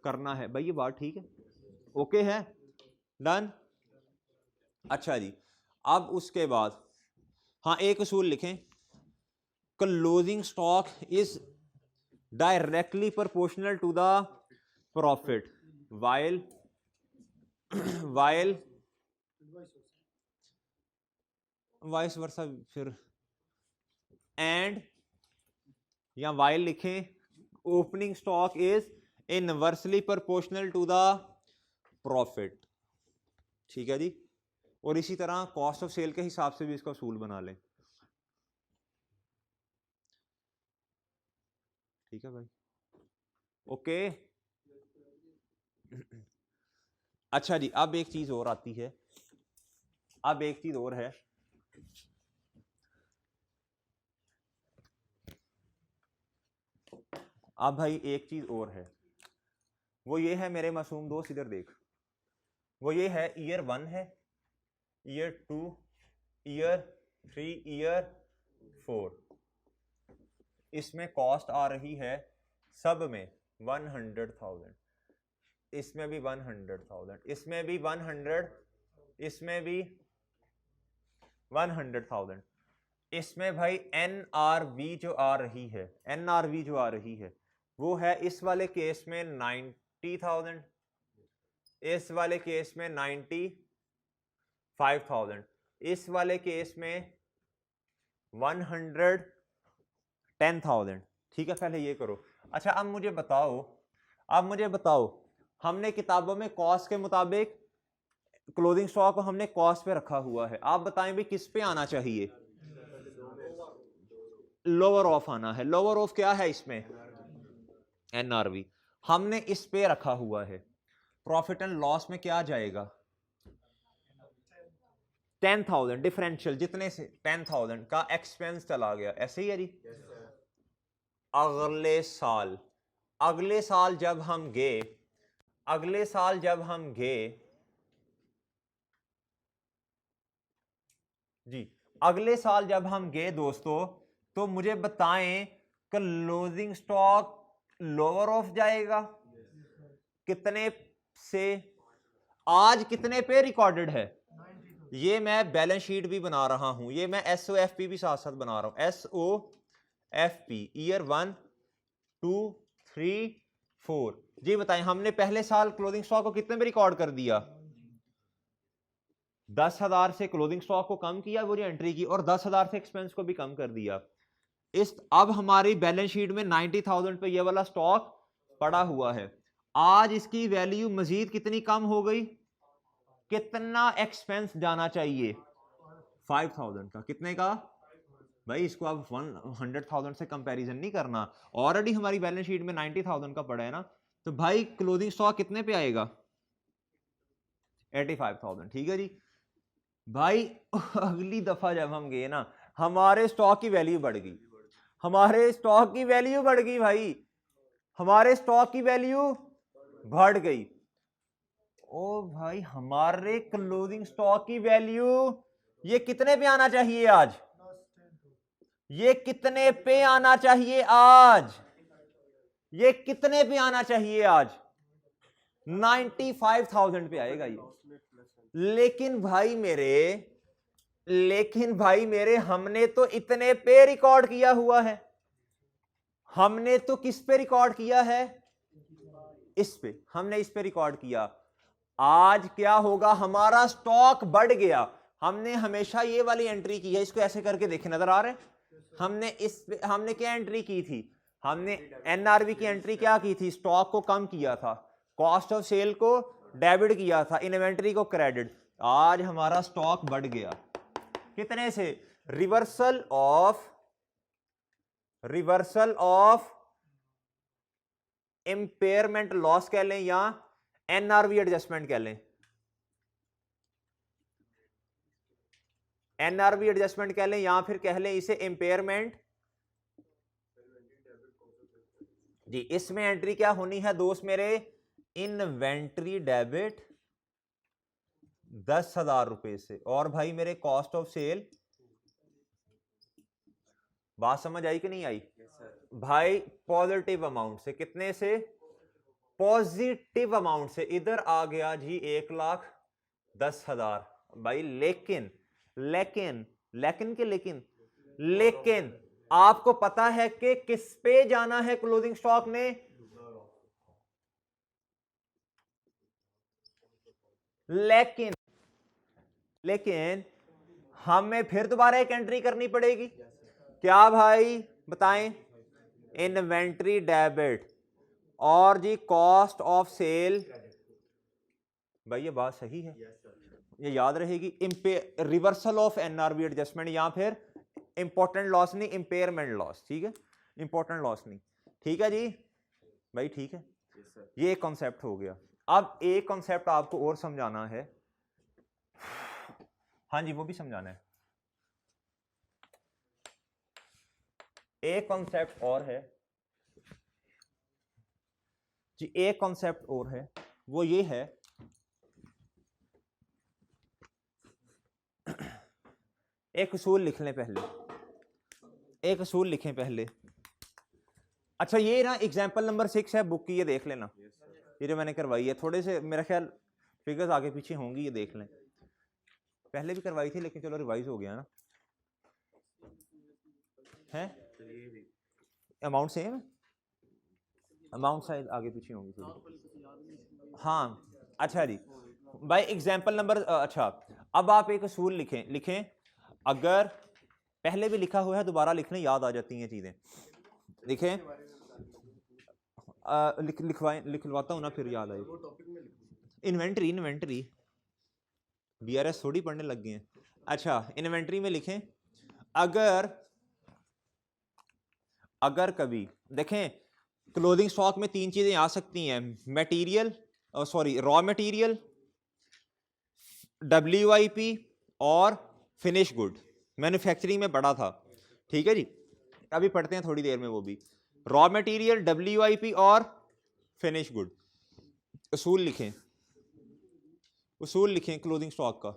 करना है, भाई ये बात ठीक है, ओके है, डन। अच्छा जी, अब उसके बाद हाँ एक असूल लिखें, closing stock is directly proportional to the profit while while vice versa, फिर एंड या वाइल लिखें, opening stock is inversely proportional to the profit, ठीक है जी। और इसी तरह कॉस्ट ऑफ सेल के हिसाब से भी इसका असूल बना लें, ठीक है भाई, ओके। अच्छा जी, अब एक चीज और आती है, अब एक चीज और है, अब भाई एक चीज और है, वो ये है मेरे मासूम दोस्त, इधर देख, वो ये है ईयर 1 है, ईयर 2, ईयर 3, ईयर 4, इसमें कॉस्ट आ रही है सब में 100,000, इसमें भी 100,000, इसमें भी 100, इसमें भी 100,000, इसमें भाई एनआरवी जो आ रही है, एनआरवी जो आ रही है वो है इस वाले केस में 90,000, इस वाले केस में 95,000, इस वाले केस में 110,000। ठीक है, पहले ये करो। अच्छा अब मुझे बताओ, हमने किताबों में कॉस्ट के मुताबिक क्लोथिंग स्टॉक को हमने कॉस्ट पे रखा हुआ है, आप बताएं भी किस पे आना चाहिए? लोअर ऑफ आना है। लोअर ऑफ क्या है इसमें? एनआरवी, हमने इस पे रखा हुआ है। प्रॉफिट एंड लॉस में क्या जाएगा? 10,000 डिफरेंशियल, जितने से 10,000 का एक्सपेंस चला गया, ऐसे ही है जी। अगले साल जब हम गए जी, अगले साल जब हम गए दोस्तों, तो मुझे बताएं क्लोजिंग स्टॉक लोअर ऑफ जाएगा कितने से? आज कितने पे रिकॉर्डेड है? ये मैं बैलेंस शीट भी बना रहा हूं, ये मैं SOFP भी साथ साथ बना रहा हूं। SOFP year 1, 2, 3, 4। जी बताएं, हमने पहले साल क्लोजिंग स्टॉक को कितने में रिकॉर्ड कर दिया? 10,000 से क्लोजिंग स्टॉक को कम किया, वो जो एंट्री की, और 10,000 से एक्सपेंस को भी कम कर दिया। अब हमारी बैलेंस शीट में 90,000 पे ये वाला स्टॉक पड़ा हुआ है। आज इसकी वैल्यू मजीद कितनी कम हो गई? कितना एक्सपेंस जाना चाहिए? 5,000 का। कितने का भाई? इसको अब 100,000 से कंपैरिजन नहीं करना, ऑलरेडी हमारी बैलेंस शीट में 90,000 का पड़ा है ना, तो भाई क्लोजिंग स्टॉक कितने पे आएगा? 85,000। ठीक है जी भाई। अगली दफा जब हम गए ना, हमारे स्टॉक की वैल्यू बढ़ गई, हमारे स्टॉक की वैल्यू बढ़ गई भाई, हमारे स्टॉक की वैल्यू बढ़ गई। ओ भाई, हमारे क्लोजिंग स्टॉक की वैल्यू ये कितने पे आना चाहिए आज? ये कितने पे आना चाहिए आज? ये कितने पे आना चाहिए आज? 95,000 पे आएगा ये। लेकिन भाई मेरे हमने तो इतने पे रिकॉर्ड किया हुआ है। हमने तो किस पे रिकॉर्ड किया है? इस पे, हमने इस पे रिकॉर्ड किया। आज क्या होगा? हमारा स्टॉक बढ़ गया। हमने हमेशा ये वाली एंट्री की है, इसको ऐसे करके देखे, नजर आ रहे? हमने क्या एंट्री की थी? हमने एनआरवी की एंट्री क्या की थी? स्टॉक को कम किया था, कॉस्ट ऑफ सेल को डेबिट किया था, इन्वेंट्री को क्रेडिट। आज हमारा स्टॉक बढ़ गया कितने से? रिवर्सल ऑफ इंपेयरमेंट लॉस कह लें या एनआरवी एडजस्टमेंट कह लें, एनआरवी एडजस्टमेंट कह लें, या फिर कह लें इसे इंपेयरमेंट। जी, इसमें एंट्री क्या होनी है दोस्त मेरे? इन्वेंट्री डेबिट 10,000 रुपए से, और भाई मेरे कॉस्ट ऑफ सेल। बात समझ आई कि नहीं आई? भाई पॉजिटिव अमाउंट से, कितने से? पॉजिटिव अमाउंट से। इधर आ गया जी 1,10,000 भाई। लेकिन आपको पता है कि किस पे जाना है क्लोजिंग स्टॉक ने? लेकिन हमें फिर दोबारा एक एंट्री करनी पड़ेगी। क्या भाई बताएं? इन्वेंट्री डेबिट और जी कॉस्ट ऑफ सेल। भाई ये बात सही है, ये याद रहेगी। रिवर्सल ऑफ एनआरवी एडजस्टमेंट या फिर इंपॉर्टेंट लॉस नहीं, इंपेयरमेंट लॉस। ठीक है, इंपॉर्टेंट लॉस नहीं। ठीक है जी भाई, ठीक है। ये एक कॉन्सेप्ट हो गया। अब एक कॉन्सेप्ट आपको और समझाना है, हाँ जी वो भी समझाना है। एक कॉन्सेप्ट और है जी, एक कॉन्सेप्ट और है, वो ये है एक उसूल लिख लें पहले, एक उसूल लिखें पहले। अच्छा ये ना एग्जाम्पल नंबर 6 है बुक की, ये देख लेना, ये जो मैंने करवाई है, थोड़े से मेरा ख्याल फिगर्स आगे पीछे होंगी, ये देख लें। पहले भी करवाई थी लेकिन चलो रिवाइज हो गया ना। है अमाउंट सेम है, अमाउंट साइज आगे पीछे होंगी थोड़ी। हाँ अच्छा जी भाई एग्जाम्पल नंबर अच्छा अब आप एक असूल लिखें अगर पहले भी लिखा हुआ है दोबारा लिखने याद आ जाती हैं चीजें। लिखें लिखवाता हूँ ना फिर याद आए। इन्वेंटरी बीआरएस थोड़ी पढ़ने लग गए हैं। अच्छा इन्वेंटरी में लिखें अगर कभी देखें क्लोथिंग स्टॉक में 3 चीजें आ सकती हैं, मटेरियल रॉ मटेरियल, WIP और फिनिश गुड। मैन्युफैक्चरिंग में पढ़ा था, ठीक है जी, अभी पढ़ते हैं थोड़ी देर में वो भी। रॉ मटेरियल, WIP और फिनिश गुड। उसूल लिखें क्लोथिंग स्टॉक का।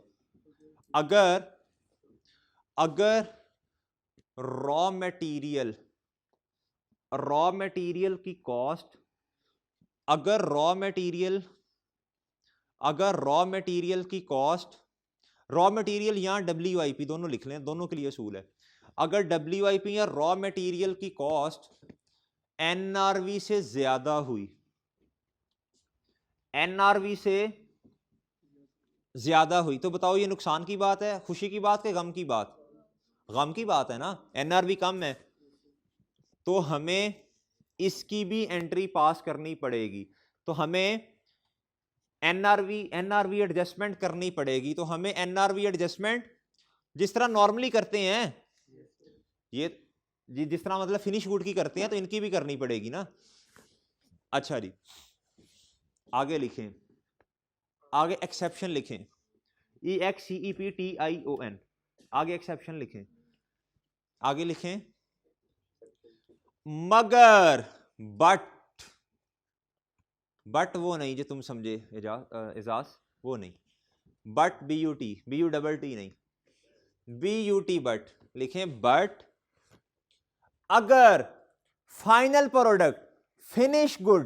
अगर रॉ मटेरियल की कॉस्ट, अगर रॉ मटेरियल या WIP दोनों लिख लें, दोनों के लिए असूल है। अगर WIP या रॉ मटेरियल की कॉस्ट NRV से ज्यादा हुई, NRV से ज्यादा हुई, तो बताओ ये नुकसान की बात है, खुशी की बात है, गम की बात? गम की बात है ना, NRV कम है तो हमें इसकी भी एंट्री पास करनी पड़ेगी, तो हमें NRV एडजस्टमेंट करनी पड़ेगी। तो हमें NRV एडजस्टमेंट जिस तरह नॉर्मली करते हैं, ये जिस तरह मतलब फिनिश गुड की करते हैं तो इनकी भी करनी पड़ेगी ना। अच्छा जी आगे लिखें, आगे एक्सेप्शन लिखें, EXCEPTION, आगे एक्सेप्शन लिखें, आगे लिखें मगर बट वो नहीं जो तुम समझे एजाज, वो नहीं, बट BUT नहीं, BUT बट लिखें। बट अगर फाइनल प्रोडक्ट फिनिश गुड,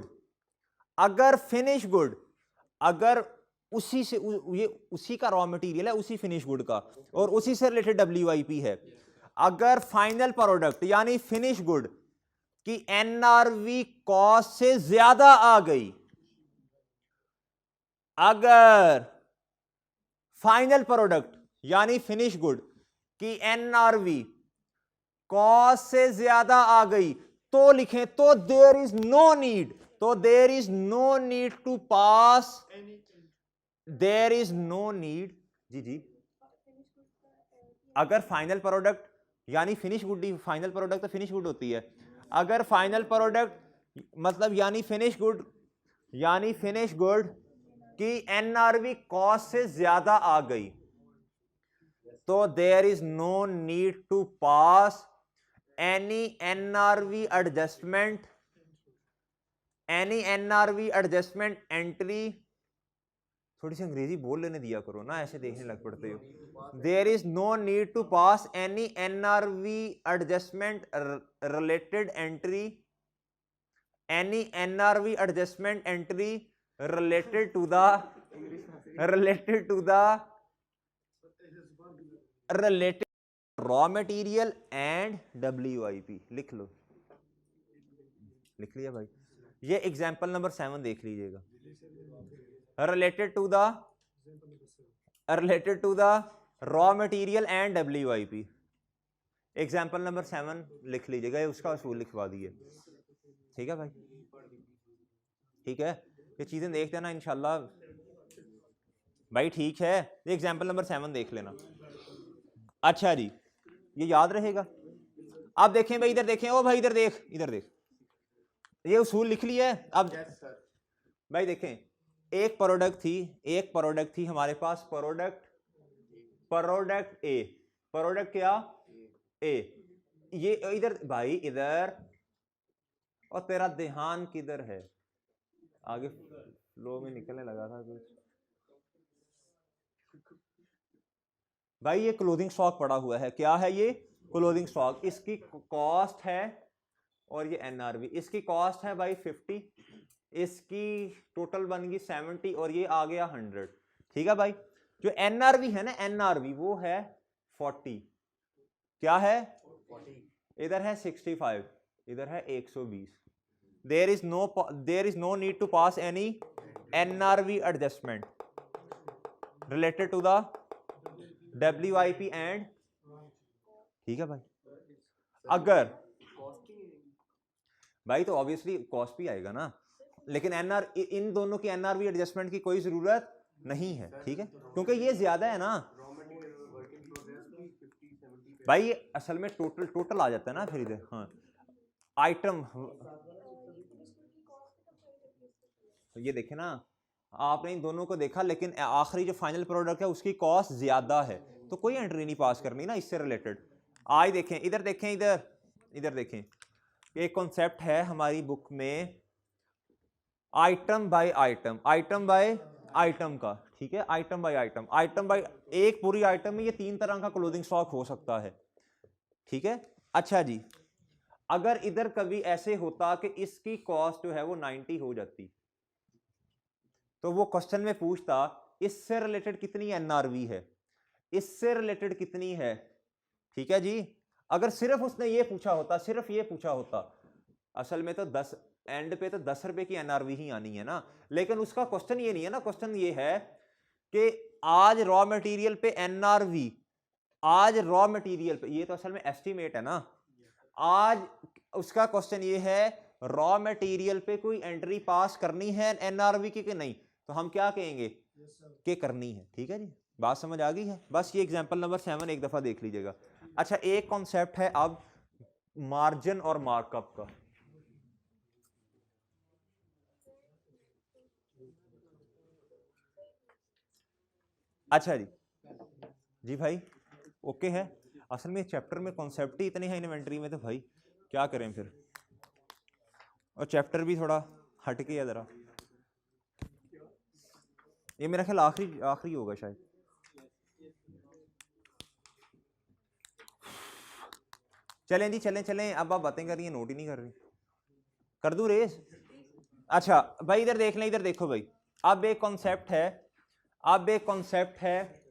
अगर उसी से ये उसी का रॉ मटेरियल है, उसी फिनिश गुड का, और उसी से रिलेटेड WIP है, अगर फाइनल प्रोडक्ट यानी फिनिश गुड की NRV कॉस्ट से ज्यादा आ गई, अगर फाइनल प्रोडक्ट यानी फिनिश गुड की NRV कॉस्ट से ज्यादा आ गई, तो लिखें तो there is no need to pass, there is no need जी अगर फाइनल प्रोडक्ट यानी फिनिश गुड, फाइनल प्रोडक्ट तो फिनिश गुड होती है, अगर फाइनल प्रोडक्ट मतलब यानी फिनिश गुड की NRV कॉस्ट से ज्यादा आ गई, तो there is no need to pass any NRV adjustment entry. थोड़ी सी अंग्रेजी बोल लेने दिया करो ना, ऐसे देखने लग पड़ते हो। There is no need to pass any NRV adjustment related entry, any NRV adjustment entry related to the raw material and WIP। लिख लिया भाई। ये एग्जाम्पल नंबर 7 देख लीजिएगा, related to the raw material and WIP। Example number 7 लिख लीजिएगा, उसका असूल लिखवा दिए, ठीक है भाई, ठीक है, ये चीजें देखते हैं ना इंशाल्लाह भाई, ठीक है। ये एग्जाम्पल नंबर 7 देख लेना। अच्छा जी ये याद रहेगा। आप देखें भाई, इधर देखें, ओ भाई इधर देख, ये उसूल लिख लिया है। अब भाई देखें एक प्रोडक्ट थी हमारे पास, प्रोडक्ट ए, प्रोडक्ट क्या ए, ये इधर भाई इधर, और तेरा ध्यान किधर है, आगे फ्लो में निकलने लगा था कुछ। भाई ये क्लोथिंग स्टॉक पड़ा हुआ है, क्या है ये क्लोथिंग स्टॉक, इसकी कॉस्ट है, और ये एनआरवी, इसकी कॉस्ट है भाई 50, इसकी टोटल बन गई 70, और ये आ गया 100। ठीक है भाई, जो एनआरवी है ना, एनआरवी वो है 40, क्या है 40, इधर है 65, इधर है 120। There is no need to pass any NRV adjustment related to the WIP and, ठीक है भाई। अगर भाई तो ऑब्वियसली कॉस्ट भी आएगा ना, लेकिन इन दोनों की एनआरवी एडजस्टमेंट की कोई जरूरत नहीं है, ठीक है, क्योंकि ये ज्यादा है ना भाई, ये असल में टोटल आ जाता है ना फिर इधर। हाँ आइटम, ये देखे ना आपने इन दोनों को देखा, लेकिन आखिरी जो फाइनल प्रोडक्ट है उसकी कॉस्ट ज्यादा है, तो कोई एंट्री नहीं पास करनी ना इससे रिलेटेड। आज देखें इधर, देखें इधर देखें, एक कॉन्सेप्ट है हमारी बुक में आइटम बाय आइटम का, ठीक है, आइटम बाय एक पूरी आइटम में ये 3 तरह का क्लोथिंग स्टॉक हो सकता है, ठीक है। अच्छा जी, अगर इधर कभी ऐसे होता कि इसकी कॉस्ट जो है वो 90 हो जाती, तो वो क्वेश्चन में पूछता इससे रिलेटेड कितनी एनआरवी है, इससे रिलेटेड कितनी है, ठीक है जी। अगर सिर्फ उसने ये पूछा होता, सिर्फ ये पूछा होता, असल में तो 10 एंड पे तो 10 रुपए की एनआरवी ही आनी है ना, लेकिन उसका क्वेश्चन ये नहीं है ना, क्वेश्चन ये है कि आज रॉ मटेरियल पे एनआरवी, आज रॉ मटेरियल पे, ये तो असल में एस्टिमेट है ना, आज उसका क्वेश्चन ये है रॉ मटेरियल पे कोई एंट्री पास करनी है एनआरवी की कि नहीं, तो हम क्या कहेंगे कि करनी है, ठीक है जी, बात समझ आ गई है। बस ये एग्जांपल नंबर 7 एक दफा देख लीजिएगा। अच्छा, एक कॉन्सेप्ट है अब मार्जिन और मार्कअप का। अच्छा जी भाई ओके है, असल में चैप्टर में कॉन्सेप्ट ही इतने हैं इन्वेंटरी में, तो भाई क्या करें फिर, और चैप्टर भी थोड़ा हटके है जरा, ये मेरा ख्याल आखिरी होगा शायद। चलें जी, चलें, अब आप बातें कर रही हैं, नोट ही नहीं कर रही, कर दूं रेस। अच्छा भाई इधर देख लें, इधर देखो भाई, अब एक कॉन्सेप्ट है,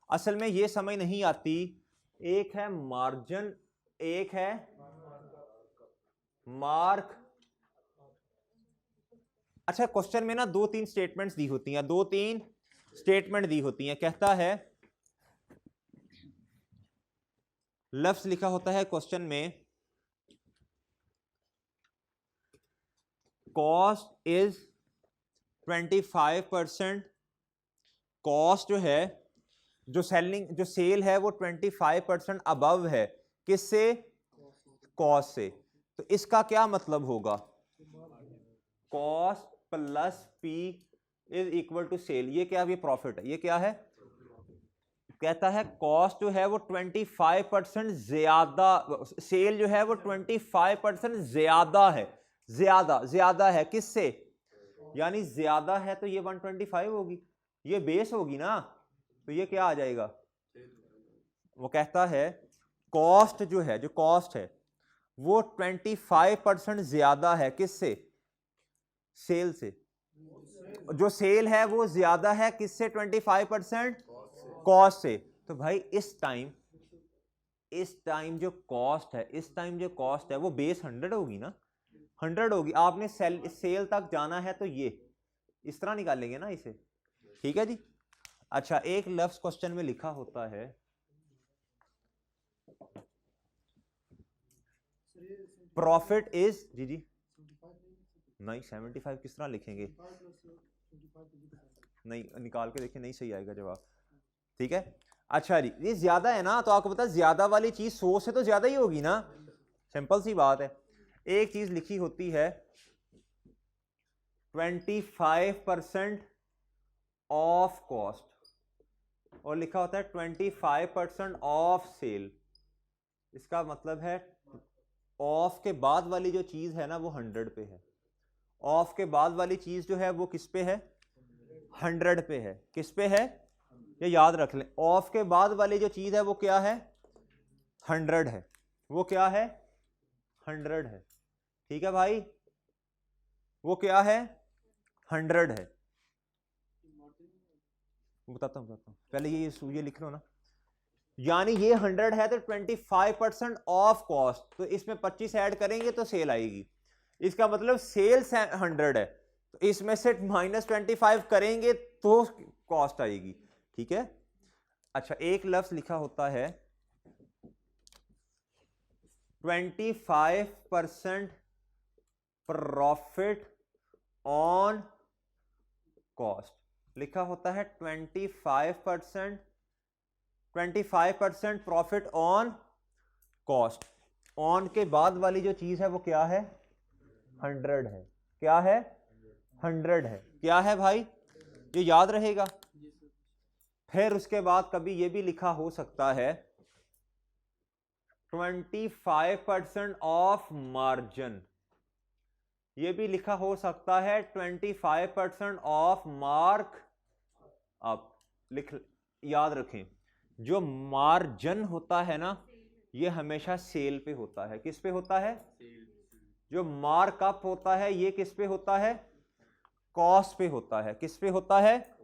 असल में ये समझ नहीं आती, एक है मार्जिन, एक है मार्क। अच्छा, क्वेश्चन में ना 2-3 स्टेटमेंट्स दी होती हैं, 2-3 स्टेटमेंट दी होती हैं, कहता है, लफ्ज लिखा होता है क्वेश्चन में, कॉस्ट इज 25%, कॉस्ट जो है, जो सेल है वो 25% अबव है, किससे, कॉस्ट से, तो इसका क्या मतलब होगा, cost plus P is equal to sale, ये क्या है, ये प्रॉफिट है, ये क्या है, कहता है कॉस्ट जो है वो 25% ज्यादा, सेल जो है वो 25% ज्यादा है, ज्यादा है किससे, यानी ज्यादा है तो ये 125 होगी, ये बेस होगी ना, तो ये क्या आ जाएगा, वो कहता है कॉस्ट जो है, जो कॉस्ट है वो 25% ज्यादा है किससे, सेल से, जो सेल है वो ज्यादा है किससे, 25% कॉस्ट से। तो भाई इस टाइम जो कॉस्ट है वो बेस 100 होगी ना, 100 होगी, आपने सेल तक जाना है तो ये इस तरह निकालेंगे ना इसे, ठीक है जी। अच्छा, एक लफ्ज क्वेश्चन में लिखा होता है, प्रॉफिट इज, जी नहीं 75 किस तरह लिखेंगे, नहीं निकाल के देखिए, नहीं सही आएगा जवाब, ठीक है। अच्छा जी, ये ज्यादा है ना, तो आपको पता है ज्यादा वाली चीज 100 से तो ज्यादा ही होगी ना, सिंपल सी बात है। एक चीज लिखी होती है 25% ऑफ कॉस्ट, और लिखा होता है 25% ऑफ सेल। इसका मतलब है ऑफ के बाद वाली जो चीज है ना वो 100 पे है, ऑफ के बाद वाली चीज जो है वो किस पे है, 100 पे है। किस पे है, ये याद रख लें, ऑफ के बाद वाली जो चीज है वो क्या है, 100 है। वो क्या है, 100 है। ठीक है भाई, वो क्या है, 100 है। बताता हूं पहले ये लिख लो ना। यानी ये 100 है तो 25% ऑफ कॉस्ट, तो इसमें 25 ऐड करेंगे तो सेल आएगी। इसका मतलब सेल 100 है, तो इसमें से -25 करेंगे तो कॉस्ट आएगी। ठीक है। अच्छा, एक लफ्ज लिखा होता है 25% प्रॉफिट ऑन कॉस्ट, लिखा होता है 25% प्रॉफिट ऑन कॉस्ट। ऑन के बाद वाली जो चीज है वो क्या है, 100 है। क्या है, 100 है। क्या है भाई, ये याद रहेगा। फिर उसके बाद कभी ये भी लिखा हो सकता है 25% ऑफ मार्जिन, ये भी लिखा हो सकता है 25% ऑफ मार्क अप। याद रखें, जो मार्जिन होता है ना ये हमेशा सेल पे होता है। किस पे होता है, जो मार्कअप होता है ये किस पे होता है, कॉस्ट पे होता है। किस पे होता है,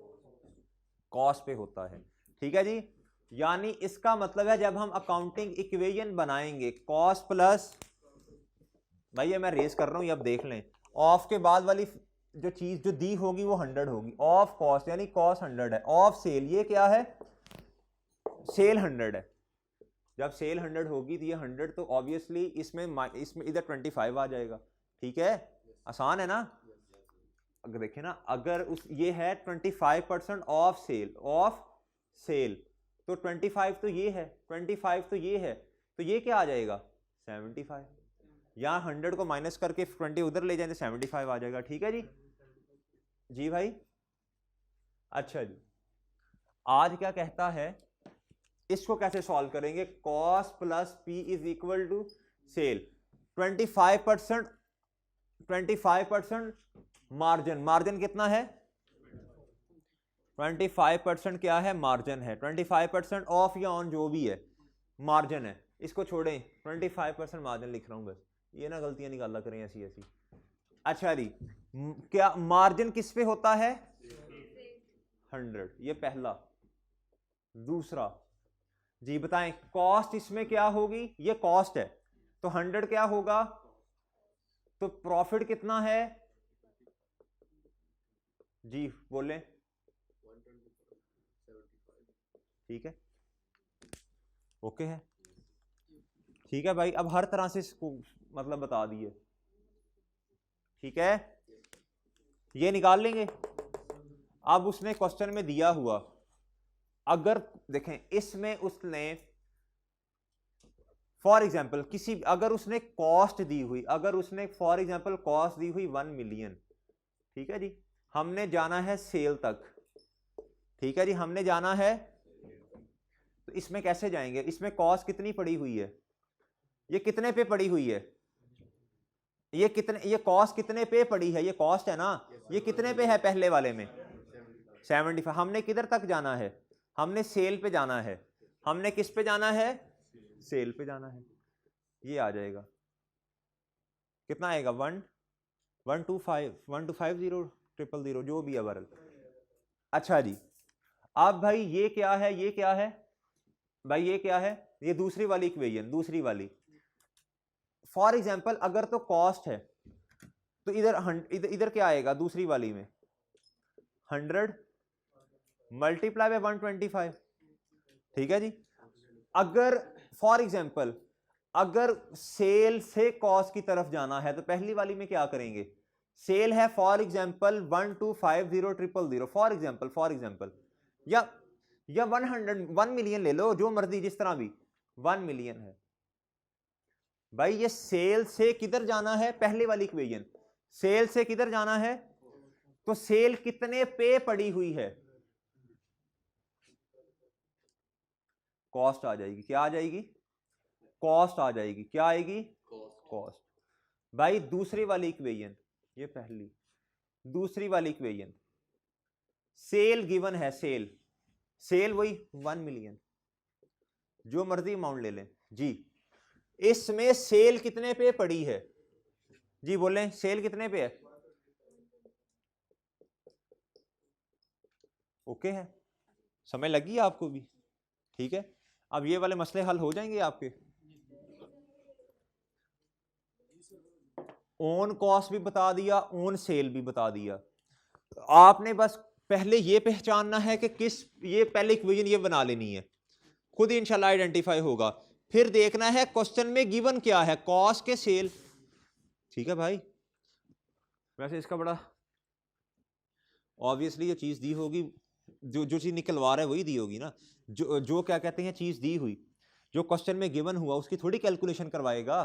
कॉस्ट पे होता है। ठीक है जी। यानी इसका मतलब है जब हम अकाउंटिंग इक्वेशन बनाएंगे कॉस्ट प्लस, भाई ये मैं रेस कर रहा हूं, ये आप देख लें, ऑफ के बाद वाली जो चीज जो दी होगी वो 100 होगी। ऑफ कॉस्ट यानी कॉस्ट 100 है, ऑफ सेल ये क्या है, सेल 100 है। जब सेल 100 होगी तो ये 100 तो ऑब्वियसली इसमें इधर 25 आ जाएगा। ठीक है, आसान है ना। अगर देखें ना, अगर उस ये है 25% ऑफ सेल, ऑफ सेल, तो 25 तो ये है, 25 तो ये है, तो ये क्या आ जाएगा, 75। यहाँ 100 को माइनस करके 20 उधर ले जाएं तो 75 आ जाएगा। ठीक है जी। जी भाई। अच्छा जी, आज क्या कहता है, इसको कैसे सॉल्व करेंगे, cost plus P is equal to sale. 25% margin, margin कितना है, 25% क्या है, मार्जिन है। 25% ऑफ या ऑन जो भी है मार्जिन है, इसको छोड़ें, 25% मार्जिन लिख रहा हूं बस, ये ना गलतियां निकाला करें ऐसी ऐसी। अच्छा जी, क्या मार्जिन किस पे होता है, 100, ये पहला। दूसरा जी बताएं, कॉस्ट इसमें क्या होगी, ये कॉस्ट है तो 100 क्या होगा, तो प्रॉफिट कितना है जी, बोले। ठीक है, ओके है। ठीक है भाई, अब हर तरह से इसको मतलब बता दिए। ठीक है, ये निकाल लेंगे। अब उसने क्वेश्चन में दिया हुआ, अगर देखें इसमें उसने फॉर एग्जांपल किसी, अगर उसने कॉस्ट दी हुई, अगर उसने फॉर एग्जांपल कॉस्ट दी हुई 1 मिलियन। ठीक है जी, हमने जाना है सेल तक। ठीक है जी, हमने जाना है, तो इसमें कैसे जाएंगे, इसमें कॉस्ट कितनी पड़ी हुई है, ये कितने पे पड़ी हुई है, ये कितने, ये कॉस्ट कितने पे पड़ी है, ये कॉस्ट है ना, ये कितने पे है पहले वाले में, 75। हमने किधर तक जाना है, हमने सेल पे जाना है। हमने किस पे जाना है, सेल पे जाना है। ये आ जाएगा, कितना आएगा, 1250 जो भी है बरल। अच्छा जी, अब भाई ये क्या है, ये क्या है भाई, ये क्या है, ये दूसरी वाली इक्वेशन, दूसरी वाली। फॉर एग्जांपल अगर तो कॉस्ट है तो इधर क्या आएगा, दूसरी वाली में 100 मल्टीप्लाई बाय 125। ठीक है जी। अगर फॉर एग्जांपल अगर सेल से कॉस्ट की तरफ जाना है तो पहली वाली में क्या करेंगे, सेल है फॉर एग्जांपल 1250000, फॉर एग्जांपल या 1 मिलियन ले लो, जो मर्जी जिस तरह भी, 1 मिलियन है भाई। ये सेल से किधर जाना है, पहले वाली इक्वेशन, सेल से किधर जाना है, तो सेल कितने पे पड़ी हुई है? कॉस्ट आ जाएगी। क्या आ जाएगी? कॉस्ट आ जाएगी। क्या आएगी? कॉस्ट। भाई दूसरी वाली इक्वेशन, ये पहली, दूसरी वाली इक्वेशन, सेल गिवन है, सेल, सेल वही 1 मिलियन, जो मर्जी अमाउंट ले लें जी। इसमें सेल कितने पे पड़ी है जी? बोलें सेल कितने पे है? ओके है, समझ लगी आपको भी? ठीक है, अब ये वाले मसले हल हो जाएंगे आपके। ओन कॉस्ट भी बता दिया, ओन सेल भी बता दिया। आपने बस पहले ये पहचानना है कि किस, ये पहले इक्वेशन ये बना लेनी है, खुद ही इंशाल्लाह आइडेंटिफाई होगा। फिर देखना है क्वेश्चन में गिवन क्या है, कॉस्ट के सेल। ठीक है भाई, वैसे इसका बड़ा ऑब्वियसली ये चीज दी होगी, जो चीज निकलवा रहा है वही दी होगी ना। जो क्या कहते हैं चीज दी हुई, जो क्वेश्चन में गिवन हुआ उसकी थोड़ी कैलकुलेशन करवाएगा।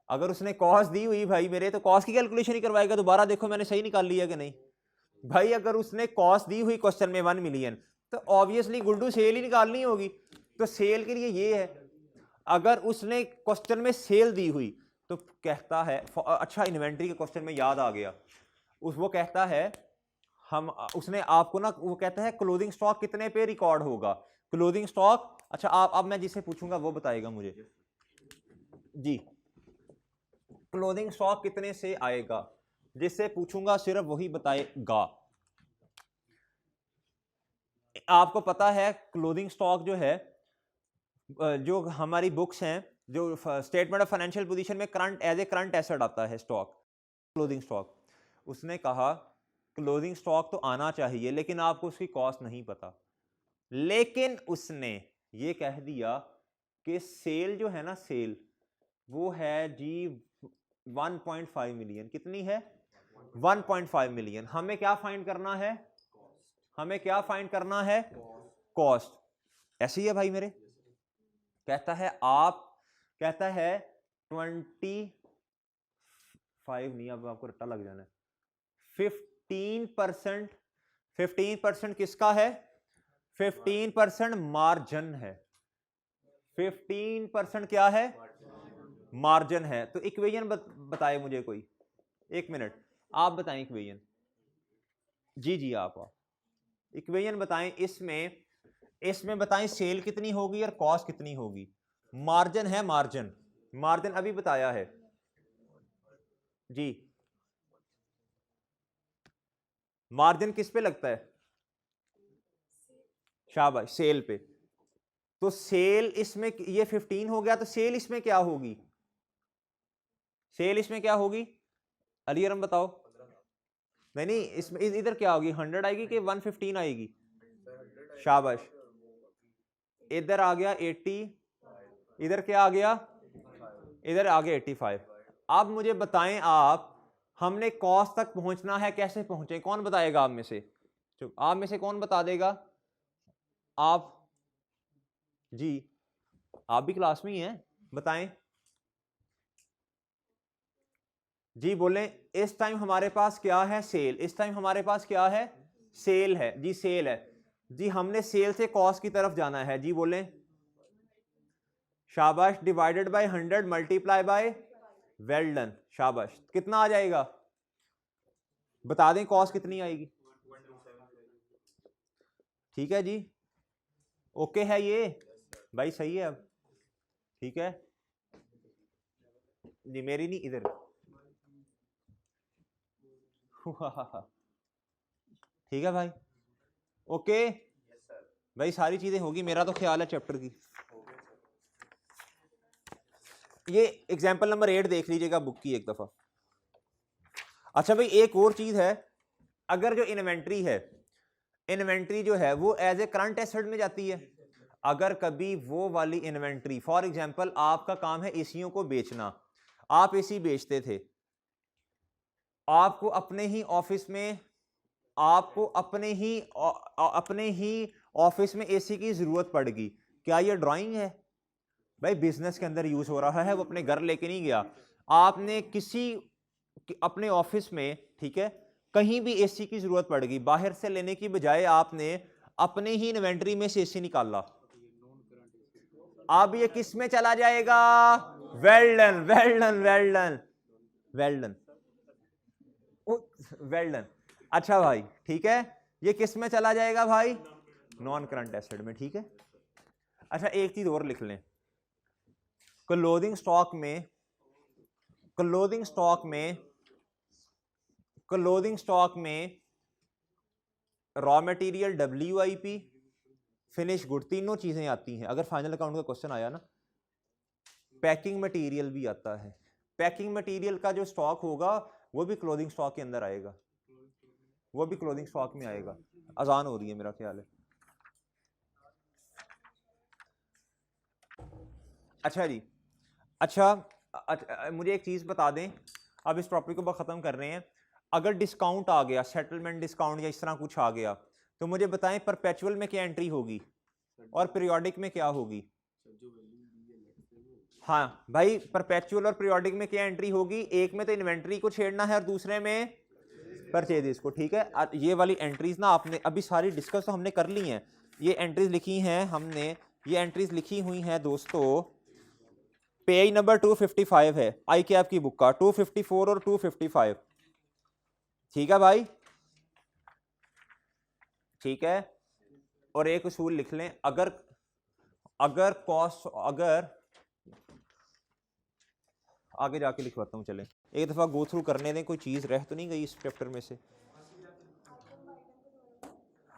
अगर उसने कॉस्ट दी हुई भाई मेरे, तो कॉस्ट की कैलकुलेशन ही करवाएगा। दोबारा देखो मैंने सही निकाल लिया कि नहीं भाई? अगर उसने कॉस्ट दी हुई क्वेश्चन में 1 मिलियन, तो ऑब्वियसली गुड्डू सेल ही निकालनी होगी। तो सेल के लिए ये है, अगर उसने क्वेश्चन में सेल दी हुई तो कहता है, अच्छा इन्वेंट्री के क्वेश्चन में याद आ गया, वो कहता है हम, उसने आपको ना, वो कहता है क्लोथिंग स्टॉक कितने पे रिकॉर्ड होगा, क्लोथिंग स्टॉक। अच्छा आप, अब मैं जिसे पूछूंगा वो बताएगा मुझे जी, क्लोथिंग स्टॉक कितने से आएगा, जिससे पूछूंगा सिर्फ वही बताएगा। आपको पता है क्लोथिंग स्टॉक जो है, जो हमारी बुक्स हैं, जो स्टेटमेंट ऑफ फाइनेंशियल पोजीशन में current, as a current asset आता है स्टॉक, क्लोथिंग स्टॉक। उसने कहा क्लोथिंग स्टॉक तो आना चाहिए, लेकिन आपको उसकी कॉस्ट नहीं पता। लेकिन उसने ये कह दिया कि सेल जो है ना, सेल वो है जी 1.5 मिलियन। कितनी है? 1.5 मिलियन। हमें क्या फाइंड करना है? हमें क्या फाइंड करना है? कॉस्ट। ऐसी है भाई मेरे। कहता है आप, कहता है 25 नहीं, अब आपको रट्टा लग जाना है, 15%। 15% किसका है? 15% मार्जिन है। 15% क्या है? मार्जिन है। तो इक्वेशन बताए मुझे कोई, एक मिनट आप बताएं इक्वेशन। जी आप इक्वेशन बताएं। इसमें बताएं सेल कितनी होगी और कॉस्ट कितनी होगी। मार्जिन है, मार्जिन, मार्जिन अभी बताया है जी। मार्जिन किस पे लगता है? शाबाश, सेल पे। तो सेल इसमें, ये 15 हो गया, तो सेल इसमें क्या होगी? सेल इसमें क्या होगी? अलियरम बताओ। नहीं, इसमें इधर क्या होगी? 100 आएगी कि 115 आएगी? शाबाश, इधर आ गया 80, इधर क्या आ गया? इधर आ गया 85। अब मुझे बताएं आप, हमने कॉस्ट तक पहुंचना है, कैसे पहुंचे? कौन बताएगा आप में से? चुप, आप में से कौन बता देगा? आप जी, आप भी क्लास में ही हैं, बताएं जी। बोलें इस टाइम हमारे पास क्या है? सेल। इस टाइम हमारे पास क्या है? सेल है जी, सेल है जी। हमने सेल से कॉस्ट की तरफ जाना है जी। बोलें शाबाश, divided by 100 multiply by, well done, शाबाश। कितना आ जाएगा? बता दें कॉस्ट कितनी आएगी। ठीक है जी, ओके है ये भाई, सही है। अब ठीक है जी, मेरी नहीं, इधर ठीक है भाई, ओके भाई, सारी चीजें होगी, मेरा तो ख्याल है चैप्टर की। ये एग्जाम्पल नंबर 8 देख लीजिएगा बुक की एक दफा। अच्छा भाई, एक और चीज है, अगर जो इन्वेंट्री है, इन्वेंट्री जो है वो एज ए करंट एसेट में जाती है। अगर कभी वो वाली इन्वेंट्री, फॉर एग्जांपल आपका काम है एसीओं को बेचना, आप एसी बेचते थे, आपको अपने ही ऑफिस में, आपको अपने ही ऑफिस में एसी की जरूरत पड़ गई, क्या ये ड्राइंग है? भाई बिजनेस के अंदर यूज हो रहा है, वो अपने घर लेके नहीं गया। आपने किसी अपने ऑफिस में, ठीक है, कहीं भी एसी की जरूरत पड़ गई, बाहर से लेने की बजाय आपने अपने ही इन्वेंटरी में से एसी निकाला, अब ये किस में चला जाएगा? Well done, well done, well done, well done, well done. अच्छा भाई ठीक है, ये किस में चला जाएगा भाई? नॉन करंट एसेट में, ठीक है। अच्छा एक चीज और लिख लें, क्लोजिंग स्टॉक में, क्लोजिंग स्टॉक में, क्लोजिंग स्टॉक में raw material, WIP, finish good, तीनों चीजें आती हैं। अगर फाइनल अकाउंट का क्वेश्चन आया ना, पैकिंग मटेरियल भी आता है। पैकिंग मटेरियल का जो स्टॉक होगा वो भी क्लोजिंग स्टॉक के अंदर आएगा, वो भी क्लोजिंग स्टॉक में आएगा। अजान हो रही है मेरा ख्याल है। अच्छा जी, अच्छा मुझे एक चीज बता दें, अब इस टॉपिक को खत्म कर रहे हैं। अगर डिस्काउंट आ गया, सेटलमेंट डिस्काउंट या इस तरह कुछ आ गया, तो मुझे बताएं परपेचुअल में क्या एंट्री होगी और पीरियोडिक में क्या होगी? हाँ भाई, परपेचुअल और पीरियोडिक में क्या एंट्री होगी? एक में तो इन्वेंट्री को छेड़ना है और दूसरे में परचेजेस को, ठीक है। ये वाली एंट्रीज ना आपने अभी सारी डिस्कस तो हमने कर ली हैं। ये एंट्रीज लिखी हैं हमने, ये एंट्रीज लिखी हुई हैं दोस्तों, पेज नंबर 255 है आई कैप की बुक का, 254 और 255, ठीक है भाई, ठीक है। और एक उसूल लिख लें, अगर कॉस्ट, अगर आगे जाके लिखवाता हूं, चलें एक दफा गो थ्रू करने दें, कोई चीज रह तो नहीं गई इस चैप्टर में से।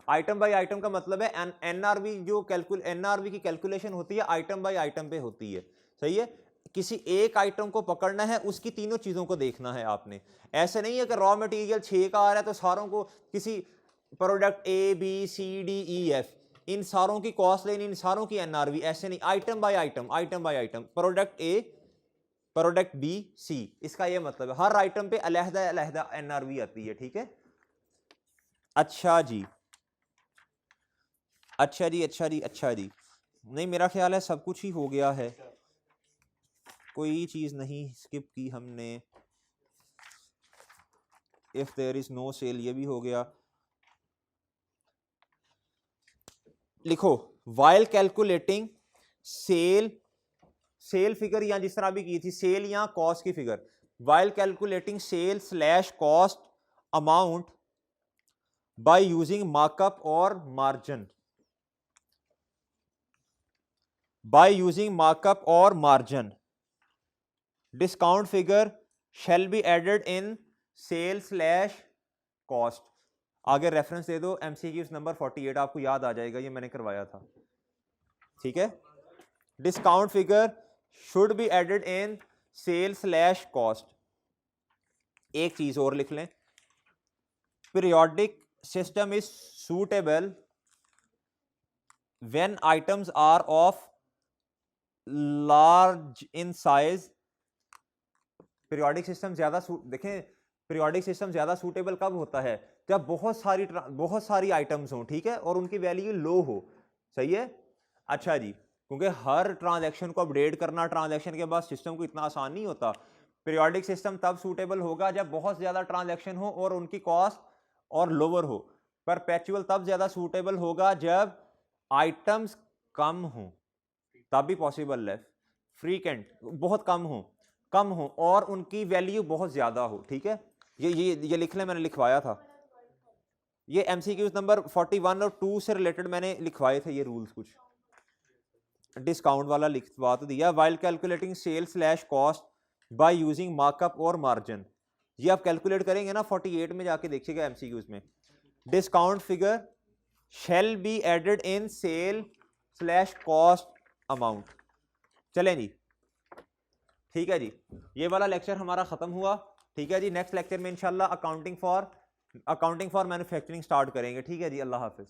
आइटम बाय आइटम का मतलब है एनआरवी, जो एनआरवी की कैलकुलेशन होती है आइटम बाय आइटम पे होती है, सही है। किसी एक आइटम को पकड़ना है, उसकी तीनों चीजों को देखना है आपने। ऐसे नहीं है कि रॉ मटेरियल 6 का आ रहा है तो सारों को, किसी प्रोडक्ट ABCDEF, इन सारों की कॉस्ट लेनी, इन सारों की एनआरवी, ऐसे नहीं, item by item, item by item, product A, product B, C, इसका ये मतलब है हर आइटम पे अलहदा अलहदा एनआरवी आती है, ठीक है। अच्छा जी, अच्छा जी, अच्छा जी, अच्छा जी, नहीं मेरा ख्याल है सब कुछ ही हो गया है, कोई चीज नहीं स्किप की हमने। If there is no sale, ये भी हो गया। लिखो, while calculating sale, sale figure या जिस तरह भी की थी, सेल या कॉस्ट की figure, while calculating sale slash cost amount by using markup और मार्जिन, बाय यूजिंग मार्कअप और margin, discount figure shall be added in sale slash cost. आगे रेफरेंस दे दो, MCQs नंबर 48, आपको याद आ जाएगा, ये मैंने करवाया था, ठीक है। Discount figure should be added in sale slash cost. एक चीज और लिख लें, periodic system is suitable when items are of large in size. Periodic system ज्यादा देखें, पीरियोडिक सिस्टम ज्यादा सूटेबल कब होता है? जब बहुत सारी आइटम्स हों, ठीक है, और उनकी वैल्यू लो हो, सही है। अच्छा जी, क्योंकि हर ट्रांजैक्शन को अपडेट करना ट्रांजैक्शन के बाद सिस्टम को इतना आसान नहीं होता। पीरियोडिक सिस्टम तब सूटेबल होगा जब बहुत ज्यादा ट्रांजैक्शन हो और उनकी कॉस्ट और लोअर हो। परपेचुअल तब ज्यादा सूटेबल होगा जब आइटम्स कम हो, तब भी पॉसिबल है। फ्रीक्वेंट बहुत कम हो और उनकी वैल्यू बहुत ज्यादा हो, ठीक है। ये लिख लें, मैंने लिखवाया था, ये MCQs नंबर 41 और 2 से रिलेटेड मैंने लिखवाए थे ये रूल्स कुछ। डिस्काउंट वाला लिखवा तो दिया, while calculating sale slash cost by using markup और मार्जिन, ये आप कैलकुलेट करेंगे ना 48 में जाके देखिएगा MCQs में। Discount figure shall be added in sale slash cost amount. चलें जी, ठीक है जी, ये वाला लेक्चर हमारा खत्म हुआ, ठीक है जी। नेक्स्ट लेक्चर में इंशाल्लाह अकाउंटिंग फॉर मैन्युफैक्चरिंग स्टार्ट करेंगे, ठीक है जी। अल्लाह हाफिज।